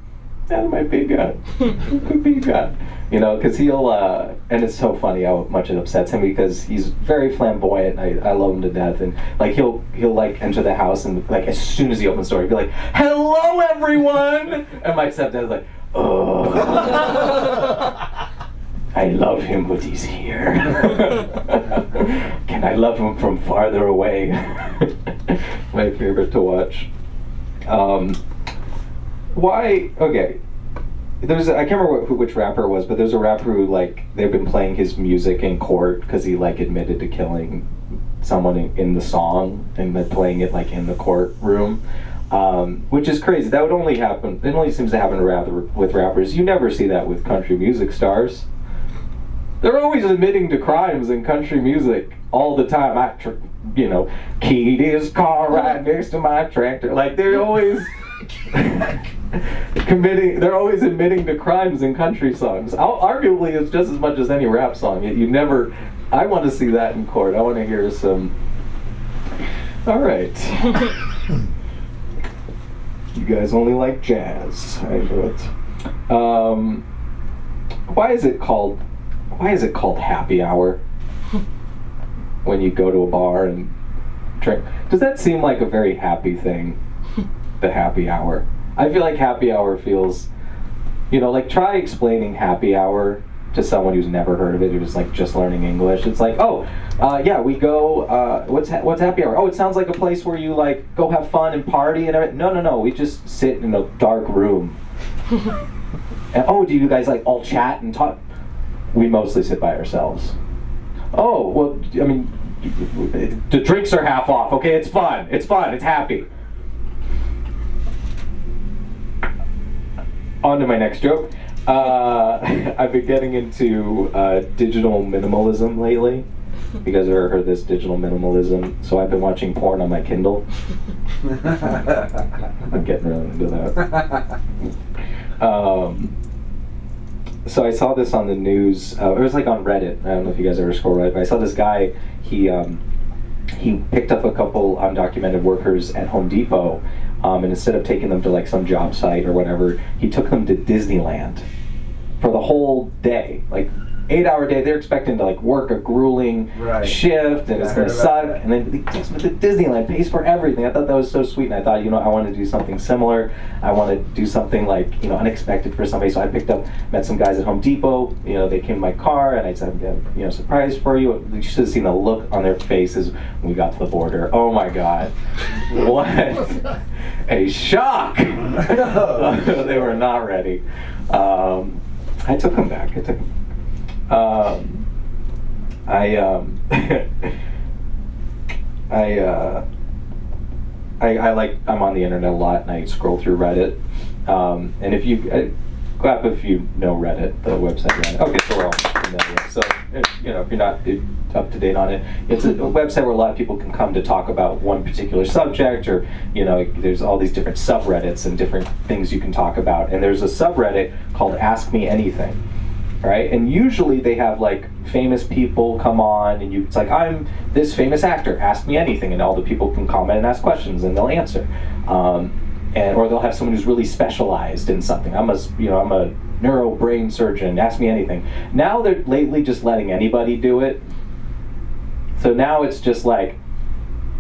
that might be God. Could be God. You know, because he'll, and it's so funny how much it upsets him because he's very flamboyant. I love him to death, and like he'll like enter the house and like as soon as he opens the door, he'll be like, "Hello, everyone," and my stepdad's like, "Oh, I love him, but he's here. Can I love him from farther away?" My favorite to watch. Why? Okay. I can't remember which rapper it was, but there's a rapper who, like, they've been playing his music in court because he, like, admitted to killing someone in the song and then playing it, like, in the courtroom, which is crazy. That would only happen, it only seems to happen with rappers. You never see that with country music stars. They're always admitting to crimes in country music all the time. You know, keyed his car right next to my tractor. Like, they're always... they're always admitting to crimes in country songs. Arguably, it's just as much as any rap song. You never, I want to see that in court. I want to hear some, all right. You guys only like jazz. I know it. Why is it called happy hour? When you go to a bar and drink, does that seem like a very happy thing? The happy hour. I feel like happy hour feels, you know, like try explaining happy hour to someone who's never heard of it, who's like just learning English. It's like, oh, yeah, we go, what's happy hour? Oh, it sounds like a place where you like go have fun and party and everything. No, we just sit in a dark room. And oh, do you guys like all chat and talk? We mostly sit by ourselves. Oh, well, I mean, the drinks are half off, okay? It's fun, it's happy. On to my next joke. I've been getting into digital minimalism lately. You guys ever heard this digital minimalism? So I've been watching porn on my Kindle. I'm getting really into that. So I saw this on the news. It was like on Reddit. I don't know if you guys ever scroll Reddit, but I saw this guy. He picked up a couple undocumented workers at Home Depot. And instead of taking them to like some job site or whatever, he took them to Disneyland for the whole day, like 8-hour day. They're expecting to like work a grueling shift, and it's gonna suck. And then he takes them to Disneyland, pays for everything. I thought that was so sweet, and I thought, you know, I want to do something similar. I want to do something like, you know, unexpected for somebody. So I met some guys at Home Depot. You know, they came to my car, and I said, you know, surprise for you. You should have seen the look on their faces when we got to the border. Oh my God, what a shock! They were not ready. I took them back. I'm on the internet a lot, and I scroll through Reddit. And if you clap if you know Reddit, the website Reddit. Okay, so we're all familiar. So you know, if you're not up to date on it, it's a website where a lot of people can come to talk about one particular subject, or you know, there's all these different subreddits and different things you can talk about. And there's a subreddit called Ask Me Anything. Right, and usually they have like famous people come on, and it's like, I'm this famous actor, ask me anything, and all the people can comment and ask questions, and they'll answer, or they'll have someone who's really specialized in something. I'm a neuro brain surgeon, ask me anything. Now they're lately just letting anybody do it. So now it's just like,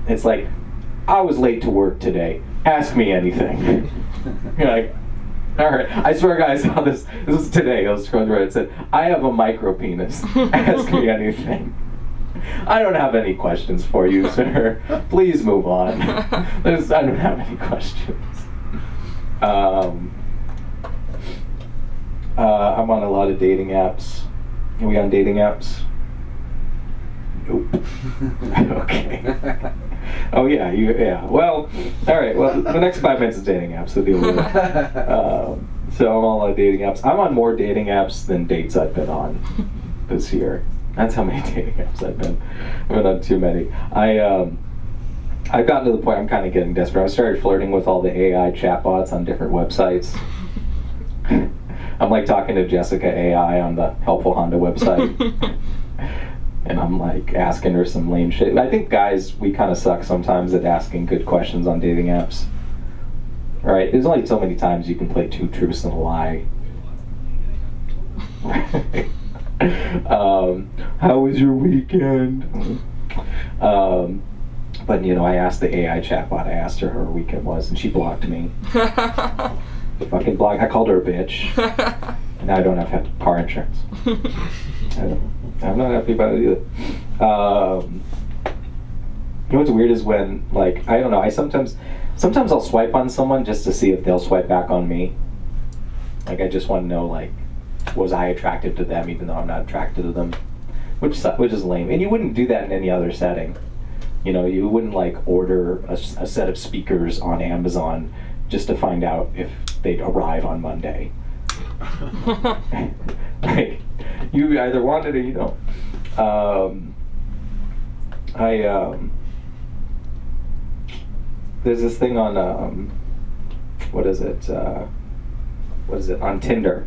I was late to work today, ask me anything. You're like, all right, I swear, guys, I saw this. This was today. I was scrolling through it. It said, I have a micro penis. Ask me anything. I don't have any questions for you, sir. Please move on. I don't have any questions. I'm on a lot of dating apps. Are we on dating apps? Nope. Okay. Oh yeah, yeah. Well, all right. Well, the next 5 minutes is dating apps. So deal with it. So I'm on a lot of dating apps. I'm on more dating apps than dates I've been on this year. That's how many dating apps I've been. I've been on too many. I've gotten to the point I'm kind of getting desperate. I started flirting with all the AI chatbots on different websites. I'm like talking to Jessica AI on the Helpful Honda website. And I'm like asking her some lame shit. I think guys, we kind of suck sometimes at asking good questions on dating apps. All right, there's only so many times you can play 2 truths and a lie. How was your weekend? But you know, I asked the AI chatbot, I asked her how her weekend was, and she blocked me. Fucking blocked. I called her a bitch. And now I don't have car insurance. I'm not happy about it either. You know what's weird is when, like, I don't know, sometimes I'll swipe on someone just to see if they'll swipe back on me. Like, I just want to know, like, was I attracted to them even though I'm not attracted to them? Which is lame. And you wouldn't do that in any other setting. You know, you wouldn't, like, order a set of speakers on Amazon just to find out if they'd arrive on Monday. Like, you either want it or you don't. There's this thing on what is it on Tinder.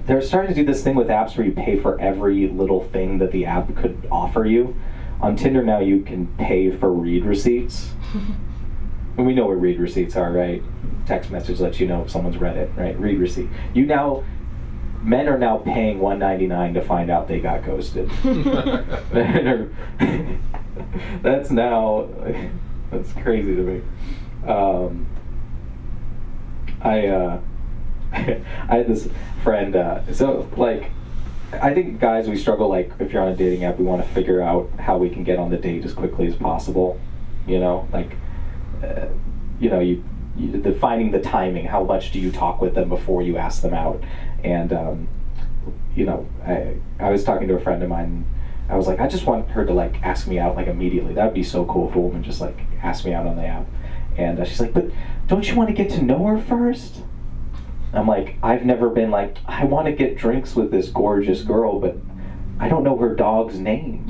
They're starting to do this thing with apps where you pay for every little thing that the app could offer you. On Tinder now you can pay for read receipts. And we know what read receipts are, right? Text message lets you know if someone's read it, right? Read receipt. Men are now paying $1.99 to find out they got ghosted. That's crazy to me. I had this friend, so like, I think guys, we struggle, like, if you're on a dating app, we want to figure out how we can get on the date as quickly as possible, you know, like, you know, finding the timing, how much do you talk with them before you ask them out, and, you know, I was talking to a friend of mine, I was like, I just want her to, like, ask me out, like, immediately. That would be so cool if a woman just, like, asked me out on the app, and she's like, but don't you want to get to know her first? I'm like, I've never been like, I want to get drinks with this gorgeous girl, but I don't know her dog's name.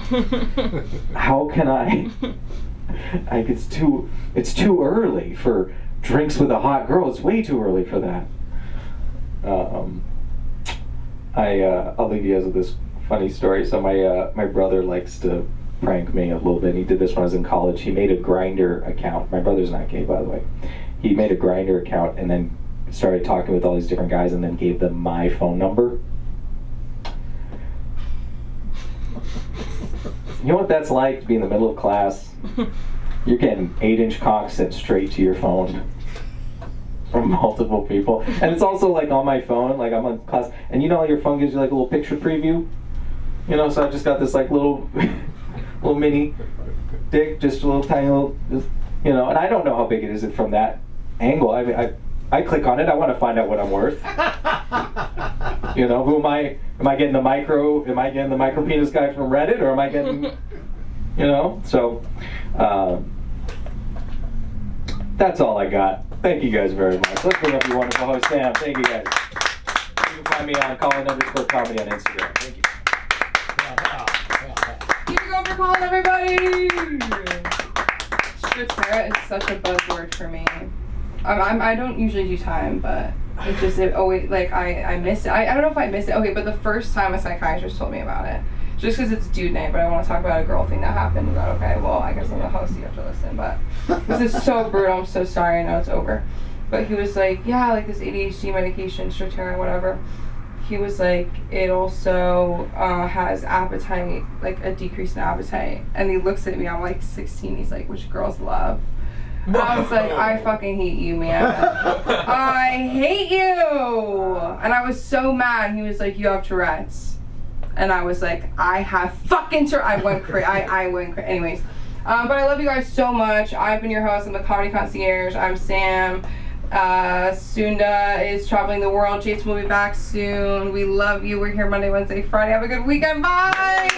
How can I? Like, it's too early for drinks with a hot girl. It's way too early for that. I'll leave you guys with this funny story. So my brother likes to prank me a little bit. He did this when I was in college. He made a Grindr account. My brother's not gay, by the way. He made a Grindr account and then started talking with all these different guys and then gave them my phone number. You know what that's like to be in the middle of class? You're getting 8-inch cocks sent straight to your phone from multiple people. And it's also like on my phone, like I'm on class, and you know how your phone gives you like a little picture preview? You know, so I just got this like little mini dick, just a little tiny little, you know, and I don't know how big it is from that angle. I mean, I click on it, I want to find out what I'm worth. You know, who am I getting the micro penis guy from Reddit, or am I getting, you know? So, that's all I got. Thank you guys very much. Let's bring up your wonderful host, Sam. Thank you guys. You can find me on Colin_Comedy on Instagram. Thank you. Keep it going for Colin, everybody! Stratera is such a buzzword for me. I don't usually do time, but it's just, I miss it. I don't know if I miss it. Okay, but the first time a psychiatrist told me about it, just because it's dude name, but I want to talk about a girl thing that happened. Is that okay? Well, I guess I'm the host, you have to listen, but this is so brutal. I'm so sorry. I know it's over. But he was like, yeah, like this ADHD medication, Stratera, whatever. He was like, it also has appetite, like a decrease in appetite. And he looks at me, I'm like 16, he's like, which girls love? And I was like, I fucking hate you, man. I hate you! And I was so mad. He was like, you have Tourette's. And I was like, I have fucking Tourette's. I went crazy. Anyways. But I love you guys so much. I've been your host. I'm the Comedy Concierge. I'm Sam. Sunda is traveling the world. Jason will be back soon. We love you. We're here Monday, Wednesday, Friday. Have a good weekend. Bye.